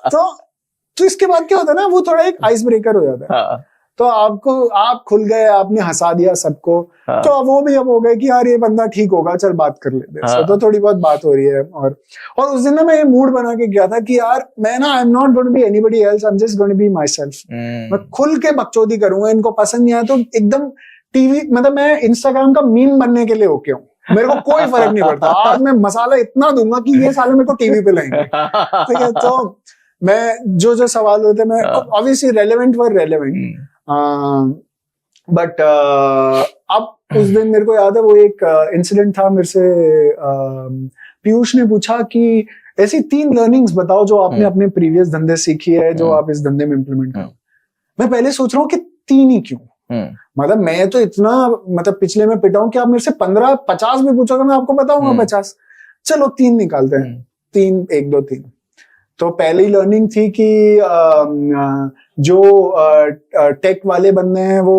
तो इसके बाद क्या होता है ना, वो थोड़ा एक आइस ब्रेकर हो जाता है। तो आप खुल गए, आपने हंसा दिया सबको, तो अब वो भी अब हो गए कि यार ये बंदा ठीक होगा, चल बात कर लेते हैं। तो थोड़ी बहुत बात हो रही है। और उस दिन ना मैं ये मूड बना के गया था कि यार मैं ना, I am not going to be anybody else, I am just going to be myself. मैं खुल के बकचोदी करूंगा, इनको पसंद नहीं आया तो एकदम टीवी, मतलब मैं इंस्टाग्राम का मीम बनने के लिए ओके हूँ, मेरे को कोई फर्क नहीं पड़ता। आज मैं मसाला इतना दूंगा कि ये साले मेरे को टीवी पे लाएंगे, ठीक है। तो मैं जो सवाल होते मैं obviously relevant were relevant, but अब उस दिन मेरे को याद है वो एक इंसिडेंट था, मेरे से पीयूष ने पूछा कि ऐसी 3 लर्निंग्स बताओ जो आपने अपने प्रीवियस धंधे सीखी है जो आप इस धंधे में इम्प्लीमेंट करो। मैं पहले सोच रहा हूँ कि 3 ही क्यों, मतलब मैं तो इतना मतलब पिछले में पिटा हूं कि आप मेरे से 15-50 भी पूछोगे मैं आपको बताऊंगा 50। चलो 3 निकालते हैं, 3 1 2 3। तो पहली लर्निंग थी कि जो टेक वाले बंदे हैं वो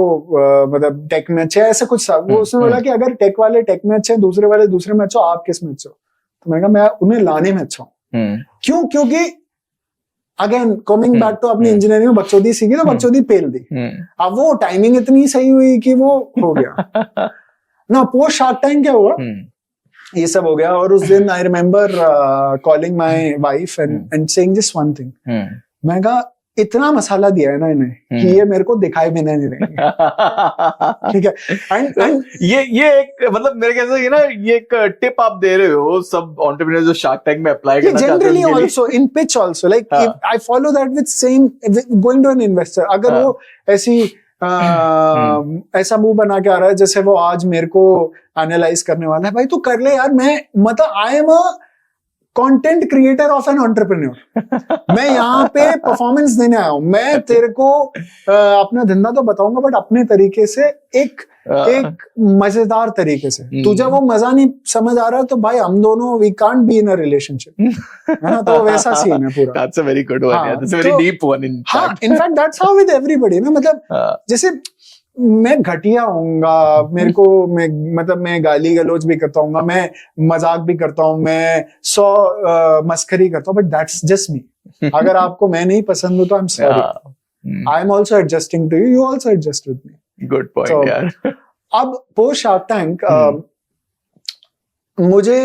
मतलब टेक में अच्छे, ऐसा कुछ वो उसने बोला कि अगर टेक वाले टेक में अच्छे हैं, दूसरे वाले दूसरे में अच्छे हो, आप किस में अच्छे हो? तो मैंने कहा मैं उन्हें लाने में अच्छा हूँ। क्यों? क्योंकि अगेन कमिंग बैक तो अपनी इंजीनियरिंग में बकचोदी सीखी तो बकचोदी पेल दी। अब वो टाइमिंग इतनी सही हुई कि वो हो गया ना। पोस्ट शार्क टाइम क्या हुआ, ये सब हो गया। और उस दिन I remember calling my wife and saying just one thing. मैं कहा इतना मसाला दिया है ना इन्हें कि ये मेरे को दिखाई भी नहीं देंगे, ठीक है। एंड ये एक मतलब मेरे ख्याल से ये ना, ये एक टिप आप दे रहे हो सब एंटरप्रेन्योर्स जो शार्क टैंक में अप्लाई करना चाहते हैं। Generally also in pitch also like I follow that with same going to an investor. अगर वो ऐसी ऐसा मुंह बना के आ रहा है जैसे वो आज मेरे को एनालाइज करने वाला है, भाई तू कर ले यार। मैं मतलब I am a content creator of an entrepreneur. मैं यहाँ पे परफॉर्मेंस देने आया हूँ। मैं तेरे को अपना धंधा तो बताऊंगा बट अपने तरीके से, एक मजेदार तरीके से। तुझे वो मजा नहीं समझ आ रहा तो भाई हम दोनों we can't be in a relationship, है ना। तो वैसा सीन है पूरा। That's a very good one. Yeah, that's a very deep one in fact. हाँ, in fact that's how with everybody ना। मतलब जैसे मैं घटिया होऊंगा, मेरे को मतलब मैं गाली गलौज भी करता हूँ, मैं मजाक भी करता हूँ, मैं 100 मस्करी करता हूँ, बट दैट्स जस्ट मी। अगर आपको मैं नहीं पसंद हूँ तो I am sorry, I am also adjusting to you, you also adjust with me. Good point यार। अब पोस्ट शार्क टैंक मुझे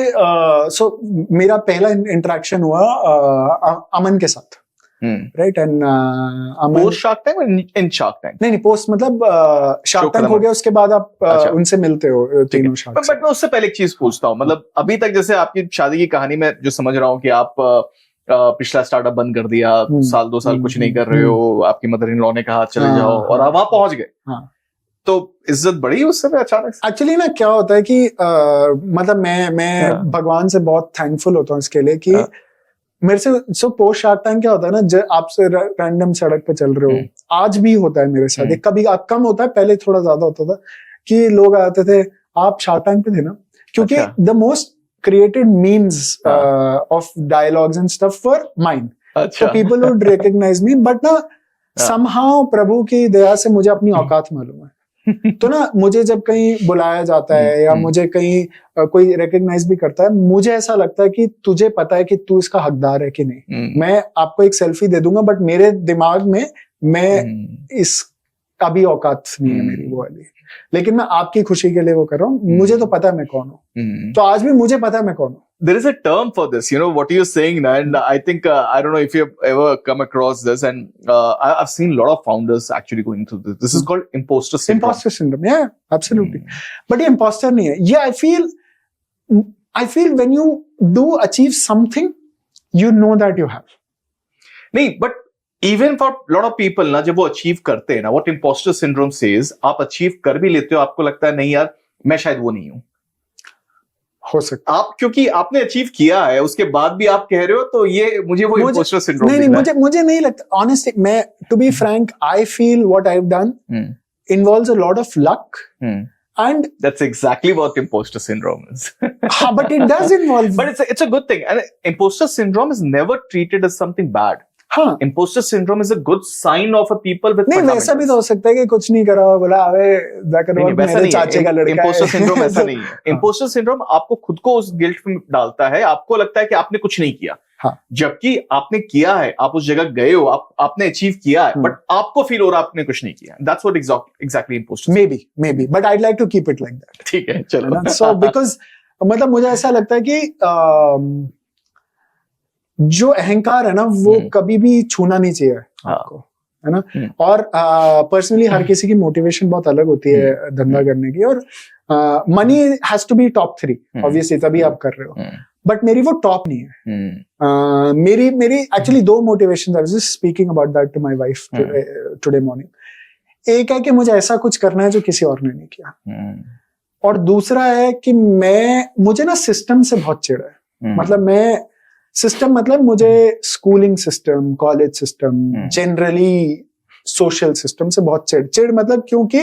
मेरा पहला इंटरेक्शन हुआ अमन के साथ। Right and post shark tank in shark tank नहीं पोस्ट मतलब शार्क टैंक हो गया उसके बाद आप उनसे मिलते हो तीनों शार्क। बट मैं उससे पहले एक चीज पूछता हूँ, मतलब अभी तक जैसे आपकी शादी की कहानी में जो समझ रहा हूँ कि आप पिछला स्टार्टअप बंद कर दिया, साल 2 साल कुछ नहीं कर रहे हो, आपकी मदर इन लॉ ने कहा चले जाओ और आप वहां पहुंच गए, तो इज्जत बढ़ी उस समय अचानक से? एक्चुअली ना क्या होता है कि मतलब मैं भगवान से बहुत थैंकफुल होता हूँ इसके लिए कि मेरे से पोस्ट शार्क टैंक क्या होता है ना, आपसे रैंडम सड़क पे चल रहे हो, आज भी होता है मेरे साथ, कभी कम होता है, पहले थोड़ा ज्यादा होता था कि लोग आते थे आप शार्क टैंक पे थे ना, क्योंकि the most created memes of dialogues and stuff were mine. So people would recognize me, but ना somehow प्रभु की दया से मुझे अपनी औकात मालूम है। तो ना मुझे जब कहीं बुलाया जाता है या मुझे कहीं कोई recognize भी करता है, मुझे ऐसा लगता है कि तुझे पता है कि तू इसका हकदार है कि नहीं। मैं आपको एक सेल्फी दे दूंगा, बट मेरे दिमाग में मैं इस अभी औकात नहीं है मेरी वो वाली, लेकिन मैं आपकी खुशी के लिए वो कर रहा हूँ, मुझे तो पता है मैं कौन हूँ, तो आज भी मुझे पता है मैं कौन हूँ। There is a term for this, you know what you're saying, and I think I don't know if you've ever come across this, and I've seen a lot of founders actually going through this. This is called imposter syndrome. Imposter syndrome, yeah, absolutely. But ये imposter नहीं है, yeah, I feel when you do achieve something, you know that you have. नहीं, but even for lot of people ना, जब वो अचीव करते हैं ना, what imposter syndrome says, आप अचीव कर भी लेते हो, आपको लगता है नहीं यार मैं शायद वो नहीं हूं, हो सकता आप क्योंकि आपने अचीव किया है उसके बाद भी आप कह रहे हो, तो ये मुझे वो imposter syndrome नहीं, मुझे नहीं लगता honestly, मैं to be frank, I feel what I've done involves a lot of luck, and that's exactly what imposter syndrome is. but it does involve, but it's a good thing, and imposter syndrome is never treated as something bad. हाँ, imposter syndrome is a good sign of a people with नहीं, वैसा भी तो हो सकता है कि कुछ नहीं करा, बोला अबे जाकर मेरे चाचे का लड़का है। imposter syndrome ऐसा नहीं है। imposter syndrome आपको खुद को उस गिल्ट में डालता है, आपको लगता है कि आपने कुछ नहीं किया, जबकि आपने किया है, आप उस जगह गए हो, आपने अचीव किया है, बट आपको फील हो रहा आपने कुछ नहीं किया। That's what exactly imposter। Maybe, but I'd like to keep it like that। ठीक है, चलो। So because मतलब मुझे ऐसा लगता है कि जो अहंकार है ना, वो कभी भी छूना नहीं चाहिए आपको, है ना। और पर्सनली हर किसी की मोटिवेशन बहुत अलग होती है धंधा करने की, और money has to be top 3 obviously, तभी आप कर रहे हो, बट मेरी वो टॉप नहीं है। मेरी actually 2 motivation, I was just speaking about that to my wife today morning. एक है कि मुझे ऐसा कुछ करना है जो किसी और ने नहीं किया, और दूसरा है कि मुझे ना सिस्टम से बहुत चिढ़ है। मतलब सिस्टम मतलब मुझे schooling system, college system, generally social system से बहुत चिढ़ मतलब क्योंकि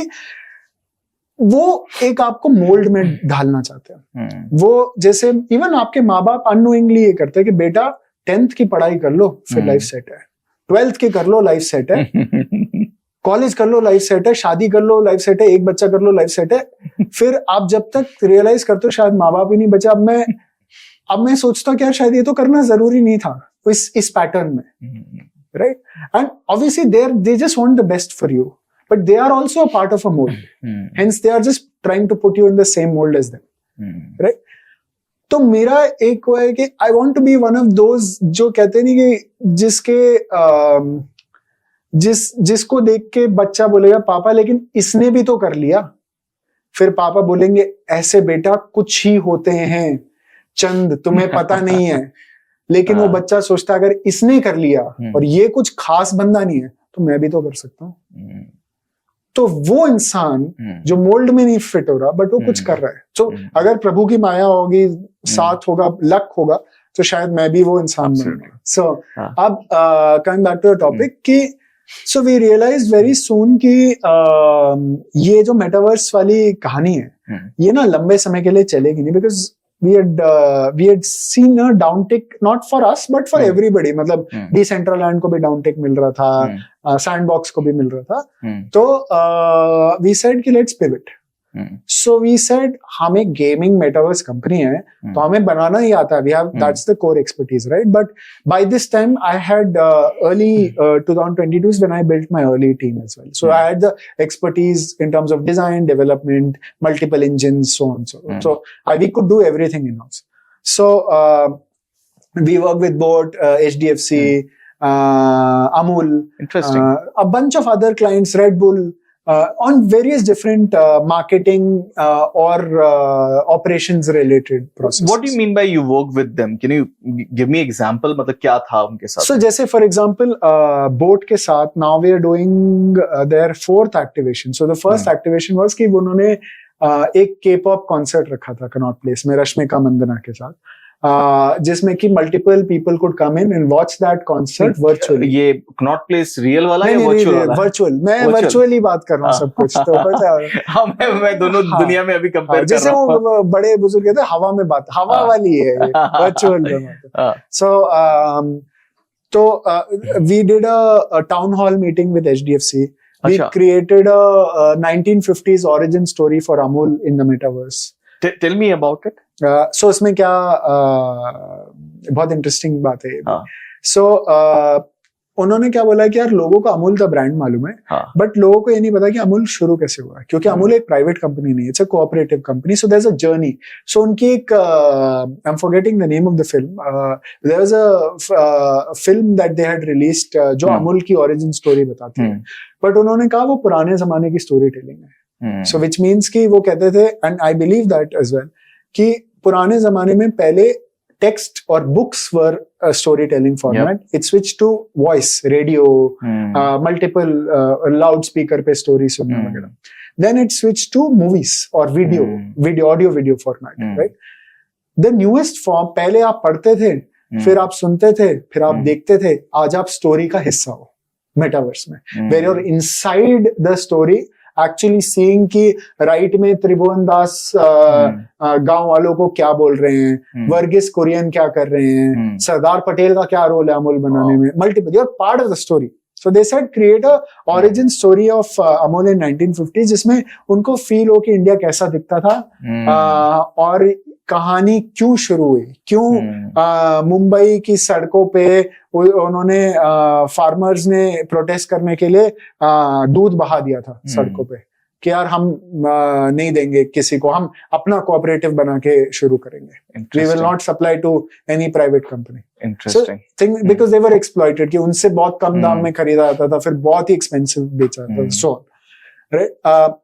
वो एक आपको मोल्ड में ढालना चाहते हैं। वो जैसे इवन आपके माँ बाप अननोइंगली ये करते हैं कि बेटा 10th की पढ़ाई कर लो फिर लाइफ सेट है, 12th की कर लो लाइफ सेट है, कॉलेज कर लो लाइफ सेट है, शादी कर लो लाइफ सेट है, एक बच्चा कर लो लाइफ सेट है। फिर आप जब तक रियलाइज करते हो शायद माँ बाप ही नहीं बचा, अब मैं सोचता हूँ कि यार शायद ये तो करना जरूरी नहीं था इस पैटर्न में, right. And obviously they just want the best for you, but they are also a part of a mould, hence they are just trying to put you in the same mould as them, right. तो मेरा एक वो है कि I want to be one of those जो कहते नहीं कि जिसको देख के बच्चा बोलेगा पापा लेकिन इसने भी तो कर लिया, फिर पापा बोलेंगे ऐसे बेटा कुछ ही होते हैं चंद, तुम्हें पता नहीं है। लेकिन वो बच्चा सोचता अगर इसने कर लिया और ये कुछ खास बंदा नहीं है तो मैं भी तो कर सकता हूँ। तो वो इंसान जो मोल्ड में नहीं फिट हो रहा बट वो कुछ कर रहा है, तो अगर प्रभु की माया होगी, साथ होगा, लक होगा, तो शायद मैं भी वो इंसान बनूंगा। सो अब coming back to the topic कि so we realize very soon कि ये जो मेटावर्स वाली कहानी है ये ना लंबे समय के लिए चलेगी नहीं, because we had seen a downtick not for us but for everybody। मतलब Decentraland को भी downtick मिल रहा था, Sandbox को भी मिल रहा था, तो we said कि let's pivot। So we said हम एक गेमिंग मेटावर्स कंपनी है तो हमें बनाना ही आता है, we have that's the core expertise, right? But by this time I had early 2022 when I built my early team as well, so I had the expertise in terms of design, development, multiple engines, so on, so we could do everything in-house. So we work with both HDFC, Amul, Interesting. a bunch of other clients, Red Bull, on various different marketing or operations related processes. What do you mean by you work with them? Can you give me example? मतलब क्या था उनके साथ? So जैसे for example, Boat के साथ now we are doing their 4th activation. So the first activation was कि उन्होंने एक K-pop concert रखा था कनॉट प्लेस में रश्मिका मंदना के साथ, जिसमें कि multiple people could come in and watch that concert virtually. ये कनॉट प्लेस रियल वाला नहीं या नहीं वर्चुअल वाला? वर्चुअल, मैं Virtual. वर्चुअली बात कर रहा हूँ सब कुछ तो पता है। हाँ, मैं दोनों हाँ, दुनिया में अभी कंपेयर कर जैसे रहा हूँ। वो बड़े बुजुर्ग कहते हैं हवा में बात, हवा वाली है ये वर्चुअल। So तो we did a town hall meeting with HDFC. We अच्छा। created a 1950s origin story for Amul in the metaverse. Tell me about it. So इसमें क्या बहुत इंटरेस्टिंग बात है ये भी। हाँ। So उन्होंने क्या बोला कि यार लोगों को अमूल का ब्रांड मालूम है, हाँ। बट लोगों को ये नहीं पता कि अमूल शुरू कैसे हुआ, क्योंकि अमूल एक प्राइवेट कंपनी नहीं है, it's a cooperative company. So there is a journey. So उनकी एक I am forgetting the name of the film, there was a film that they had released जो अमूल की ओरिजिन स्टोरी बताती है, बट उन्होंने कहा वो पुराने जमाने की स्टोरी टेलिंग है। सो विच मीन्स कि वो कहते थे, and I believe that as well, कि पुराने जमाने में पहले text or books were a storytelling format. It switched to voice, radio, multiple loudspeaker पे story सुनना वगैरह. Then it switched to movies or video, audio format, right? The newest form, पहले आप पढ़ते थे, फिर आप सुनते थे, फिर आप देखते थे, आज आप story का हिस्सा हो मेटावर्स में, where you're inside the story, actually seeing कि राइट में त्रिभुवन दास गांव वालों को क्या बोल रहे हैं, वर्गीस कुरियन क्या कर रहे हैं, सरदार पटेल का क्या रोल है अमूल बनाने में, multiple, you are part of the story. So they said create a origin story of Amul in 1950, जिसमें उनको फील हो कि इंडिया कैसा दिखता था, और कहानी क्यों शुरू हुई, क्यों मुंबई की सड़कों पे उन्होंने फार्मर्स ने प्रोटेस्ट करने के लिए दूध बहा दिया था सड़कों पे, कि यार हम नहीं देंगे किसी को, हम अपना कोऑपरेटिव बना के शुरू करेंगे, we will not supply to any private company. Interesting thing, because they were exploited, कि उनसे बहुत कम दाम में खरीदा जाता था, फिर बहुत ही एक्सपेंसिव बेचा जाता था, सो right.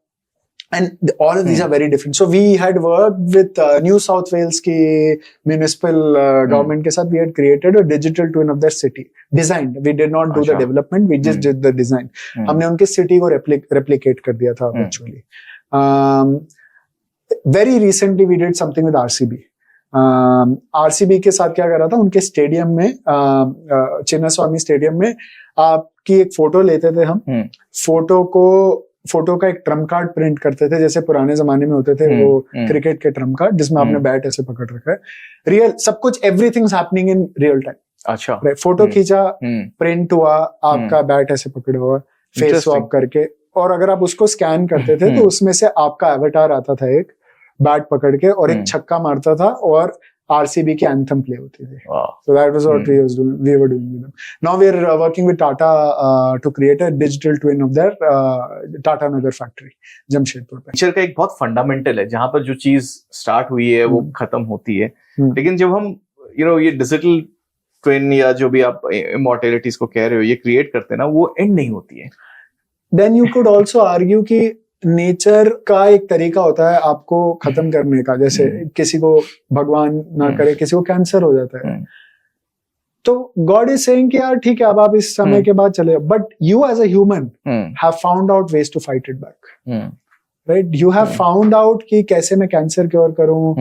And all of these are very different. So we had worked with New South Wales की municipal government के साथ, we had created a digital twin of their city, designed. We did not do the development, we just did the design. हमने उनके city को replicate कर दिया था virtually. Very recently we did something with RCB. RCB के साथ क्या कर रहा था, उनके स्टेडियम में, चिन्नास्वामी स्टेडियम में आपकी एक फोटो लेते थे हम, फोटो का एक ट्रम्प कार्ड प्रिंट करते थे, जैसे पुराने जमाने में होते थे वो क्रिकेट के ट्रम्प कार्ड, जिसमें आपने बैट ऐसे पकड़ रखा है, रियल सब कुछ, everything happening in real time. अच्छा, फोटो खींचा, प्रिंट हुआ, आपका बैट ऐसे पकड़ा हुआ, फेस स्वैप करके, और अगर आप उसको स्कैन करते थे तो उसमें से आपका एवेटार आता था एक बैट पकड़ के, और एक छक्का मारता था, और RCB की एंथम प्ले होती थी। So that was what we were doing with them. Now we are working with Tata to create a digital twin of their Tata Nagar factory, Jamshedpur पे। नेचर का एक बहुत फंडामेंटल है, जहां पर जो चीज स्टार्ट हुई है वो खत्म होती है, लेकिन जब हम ये डिजिटल ट्विन या जो भी आप इमॉर्टैलिटीज को कह रहे हो ये क्रिएट करते हैं ना, वो एंड नहीं होती है। Then you could also argue कि नेचर का एक तरीका होता है आपको खत्म करने का, जैसे किसी को भगवान ना करे किसी को कैंसर हो जाता है, तो गॉड इज सेइंग कि यार ठीक है अब आप इस समय के बाद चले, but you as a human have found out ways to fight it back, right? You have found out कि कैसे मैं कैंसर क्योर करूं,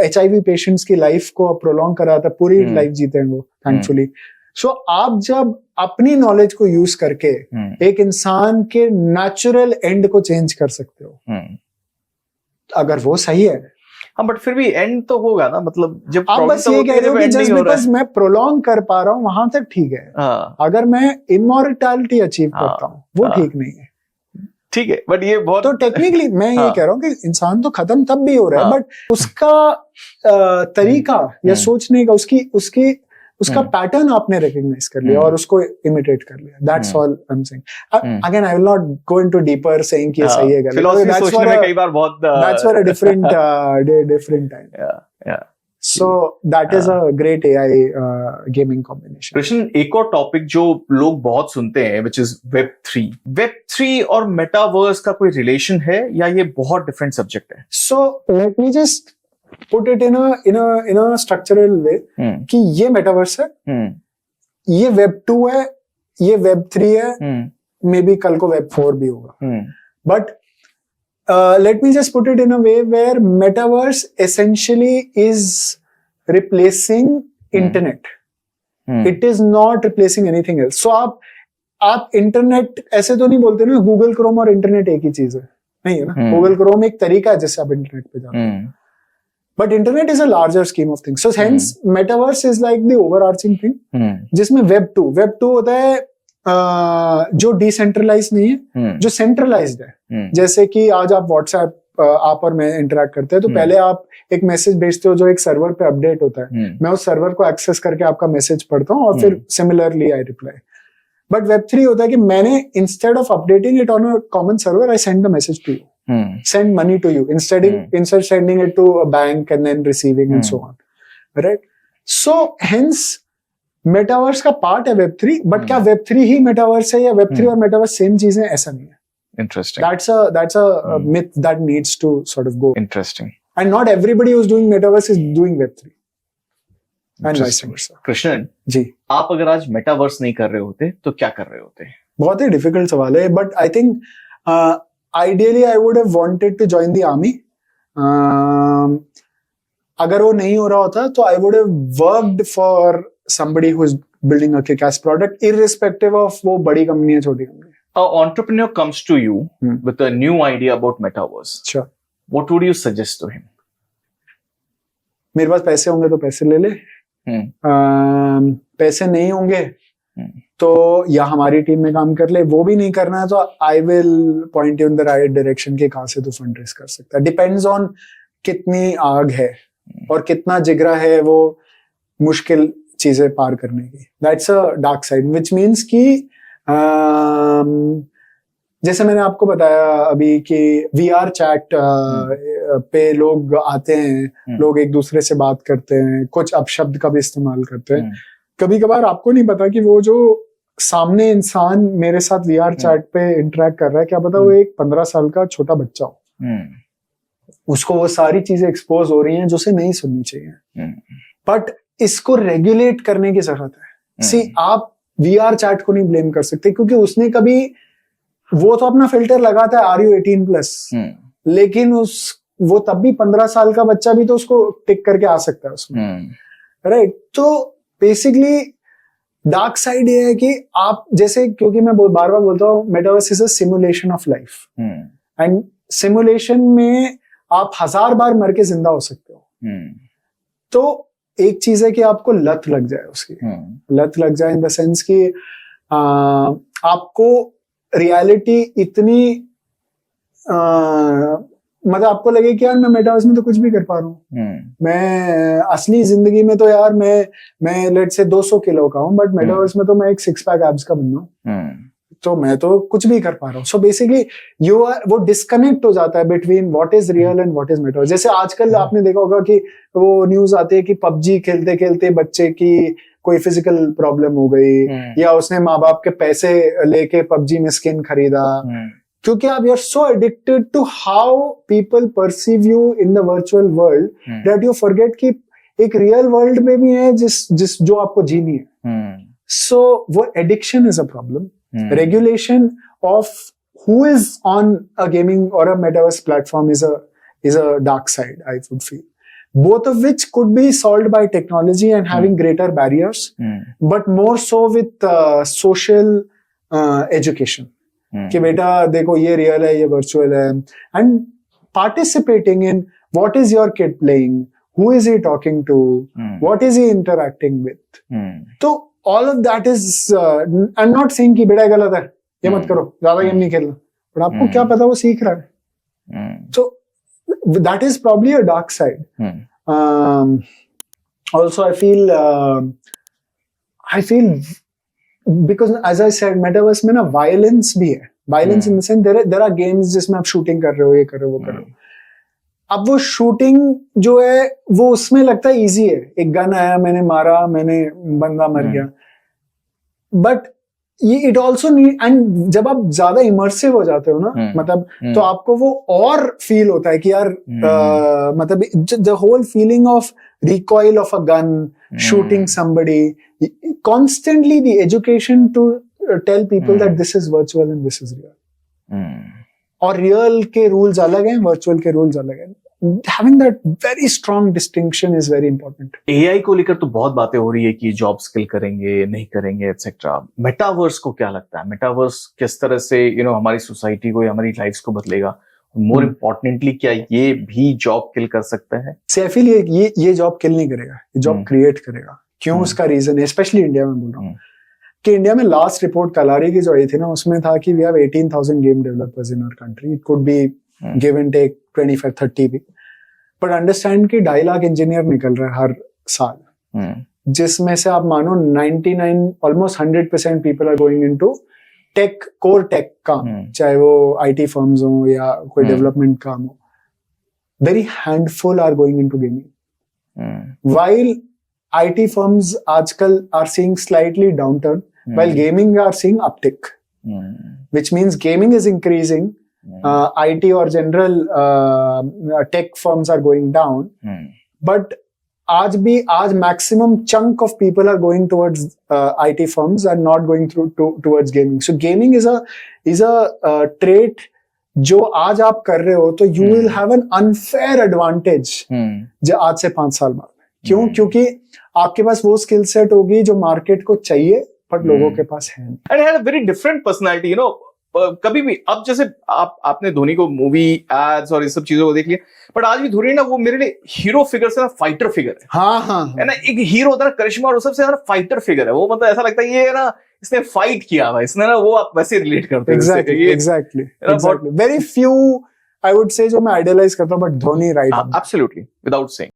HIV पेशेंट्स की लाइफ को प्रोलॉन्ग करा था, पूरी लाइफ जीते हैं वो थैंकफुली। सो आप जब अपनी नॉलेज को यूज करके एक इंसान के नेचुरल एंड को चेंज कर सकते हो, अगर वो सही है, हाँ, बट फिर भी एंड तो होगा ना, मतलब जब आप बस ये कह रहे हो कि जस्ट बिकॉज मैं प्रोलॉन्ग कर पा रहा हूं वहां तक ठीक है, अगर मैं इमॉर्टैलिटी अचीव करता हूं वो ठीक नहीं है, ठीक है, बट ये बहुत, तो टेक्निकली मैं ये कह रहा हूँ कि इंसान तो खत्म तब भी हो रहा है, बट उसका तरीका या सोचने का, उसका पैटर्न आपने रिकॉग्नाइज कर लिया और उसको इमिटेट कर लिया, that's all I am saying. Again I will not go into deeper saying कि ये सही है गलत, फिलॉसफी सोचने में कई बार बहुत that's for a different time. So that is a great AI gaming combination. Krishna, एक और टॉपिक जो लोग बहुत सुनते हैं which is Web3. Web3 और मेटावर्स का कोई रिलेशन है या ये बहुत डिफरेंट सब्जेक्ट है? So let me just put it in a structural way कि ये मेटावर्स है, ये Web2 है, ये Web3 है, मे बी कल को Web4 भी होगा. But let me just put it in a way where metaverse essentially is replacing internet. It is not replacing anything else. So आप इंटरनेट ऐसे तो नहीं बोलते ना, गूगल क्रोम और इंटरनेट एक ही चीज है, नहीं है ना. गूगल क्रोम एक तरीका है जिससे आप इंटरनेट पे जाते हैं, but internet is a larger scheme of things. So hence metaverse is like the overarching thing, जिसमें वेब 2 होता है जो डिसेंट्रलाइज नहीं है, जो सेंट्रलाइज्ड है. जैसे कि आज आप व्हाट्सएप आप और मैं इंटरेक्ट करते हैं, तो पहले आप एक मैसेज भेजते हो जो एक सर्वर पे अपडेट होता है, मैं उस सर्वर को एक्सेस करके आपका मैसेज पढ़ता हूँ और फिर similarly I reply. But Web3 होता है कि मैंने instead of updating it on a common server, I send the message to you, send money to you instead sending it to a bank and then receiving and so on, right? So hence metaverse का part है Web3, but क्या Web3 ही metaverse है या Web3 और metaverse same चीज है? ऐसा नहीं है. Interesting. That's a myth that needs to sort of go. Interesting. And not everybody who's doing metaverse is doing Web3. And vice versa. Krishna ji, आप अगर आज मेटावर्स नहीं कर रहे होते तो क्या कर रहे होते? बहुत ही डिफिकल्ट सवाल है, but I think ideally I would have wanted to join the army. अगर वो नहीं हो रहा होता तो I would have worked for somebody who is building a kick-ass product, irrespective of वो बड़ी कंपनी है छोटी company. An entrepreneur comes to you with a new idea about metaverse. Sure. What would you suggest to him? मेरे पास पैसे होंगे तो पैसे ले ले, पैसे नहीं होंगे तो या हमारी टीम में काम कर ले, वो भी नहीं करना है तो I will point you in the right direction के कहां से तू फंड रेज कर सकता है. डिपेंड्स ऑन कितनी आग है और कितना जिगरा है वो मुश्किल चीजें पार करने की. That's a dark side, which means कि जैसे मैंने आपको बताया अभी कि VR चैट पे लोग आते हैं, लोग एक दूसरे से बात करते हैं, कुछ अपशब्द का भी इस्तेमाल करते हैं. कभी कभार आपको नहीं पता कि वो जो सामने इंसान मेरे साथ VR चैट पे इंटरेक्ट कर रहा है, क्या पता वो एक 15 साल का छोटा बच्चा हो, उसको वो सारी चीजें एक्सपोज हो रही हैं जो उसे नहीं सुननी चाहिए. बट इसको रेगुलेट करने की जरूरत है. सी, आप VR चैट को नहीं ब्लेम कर सकते क्योंकि उसने कभी, वो तो अपना फिल्टर लगाता है आर यू 18+, लेकिन वो तब भी 15 साल का बच्चा भी तो उसको टिक करके आ सकता है उसमें, राइट? तो बेसिकली डार्क साइड ये है कि आप जैसे, क्योंकि मैं बार बार बोलता हूँ metaverse is a simulation of life, and simulation में आप 1000 बार मर के जिंदा हो सकते हो. तो एक चीज है कि आपको लत लग जाए उसकी, लत लग जाए इन द सेंस कि आपको रियलिटी इतनी मतलब आपको लगे कि यार मैं मेटावर्स में तो कुछ भी कर पा रहा हूँ, मैं असली जिंदगी में तो यार मैं लेट से 200 किलो का हूँ, बट मेटावर्स में तो मैं एक 6 पैक एब्स का बंदा हूँ, तो मैं तो कुछ भी कर पा रहा हूँ. सो बेसिकली वो डिस्कनेक्ट हो जाता है between what is real and what is metaverse. जैसे आजकल आपने देखा होगा कि वो न्यूज आती है कि PUBG खेलते खेलते बच्चे की कोई फिजिकल प्रॉब्लम हो गई, या उसने माँ बाप के पैसे लेके PUBG में स्किन खरीदा, क्योंकि आप you're so addicted to how people perceive you in the virtual world that you forget कि एक रियल वर्ल्ड में भी है जिस जो आपको जीनी है. So वो addiction is a problem. Regulation of who is on a gaming or a metaverse platform is a dark side, I would feel. Both of which could be solved by technology and having greater barriers, but more so with social education. कि बेटा देखो ये रियल है, ये वर्चुअल है, and participating in what is your kid playing, who is he talking to, what is he interacting with. तो all of that is I'm not saying कि बेटा गलत है, ये मत करो, ज्यादा गेम नहीं खेलना, पर आपको क्या पता वो सीख रहा है. So that is probably a dark side. Also I feel because as I said metaverse में ना violence भी है. Violence in the sense there are games जिसमें आप shooting कर रहे हो, ये कर रहे हो, वो कर रहे हो. अब वो शूटिंग जो है वो उसमें लगता है इजी है, एक गन आया, मैंने मारा, मैंने बंदा मर गया, बट ये इट ऑल्सो नीड, एंड जब आप ज्यादा इमर्सिव हो जाते हो ना, मतलब तो आपको वो और फील होता है कि यार मतलब the whole feeling of recoil of a gun, shooting somebody, constantly the education to tell people that this is virtual and this is real, और रियल के रूल्स अलग हैं, वर्चुअल के रूल्स अलग हैं. Having that very strong distinction is very important. AI को लेकर तो बहुत बातें हो रही है कि जॉब स्किल करेंगे, नहीं करेंगे, एटसेट्रा. मेटावर्स को क्या लगता है? मेटावर्स किस तरह से हमारी सोसाइटी को या हमारी लाइफ्स को बदलेगा? मोर इम्पोर्टेंटली, क्या ये भी जॉब किल कर सकता है? I feel ये जॉब किल नहीं करेगा, ये जॉब क्रिएट करेगा. क्यों? उसका रीजन है, स्पेशली इंडिया में बोल रहा हूँ कि इंडिया में लास्ट रिपोर्ट कलारी की जो आई थी ना, उसमें था कि we have 18,000 game developers in our country. It could be give and take 25-30 भी, बट अंडरस्टैंड कि 2.5 लाख इंजीनियर निकल रहे हैं हर साल, जिसमें से आप मानो 99 almost 100% people are going into tech, core tech काम, चाहे वो आईटी फर्म्स हो या कोई डेवलपमेंट काम हो. Very handful are going into gaming, while IT firms आजकल are seeing slightly downturn, while gaming are seeing uptick, which means gaming is increasing. IT or general tech firms are going down, but आज maximum chunk of people are going towards IT firms and not going towards gaming. So gaming is a trait जो आज आप कर रहे हो, तो you will have an unfair advantage जो आज से 5 साल बाद. क्यों? क्योंकि आपके पास वो स्किल सेट होगी जो मार्केट को चाहिए बट लोगों के पास है नहीं. And had a very different personality, कभी भी. अब जैसे आपने धोनी को मूवी, एड्स और इस सब चीजों को देख लिया, बट आज भी धोनी ना वो मेरे लिए हीरो फिगर से ना फाइटर फिगर है. हाँ है ना, एक हीरो होता है ना करिश्मा, और सबसे ज्यादा फाइटर फिगर है वो. मतलब ऐसा लगता है ये ना इसने फाइट किया हुआ, इसने ना वो आप वैसे रिलेट करते हैं. Exactly very few I would से जो मैं आइडियलाइज करता हूँ, but Dhoni right. Absolutely, without saying.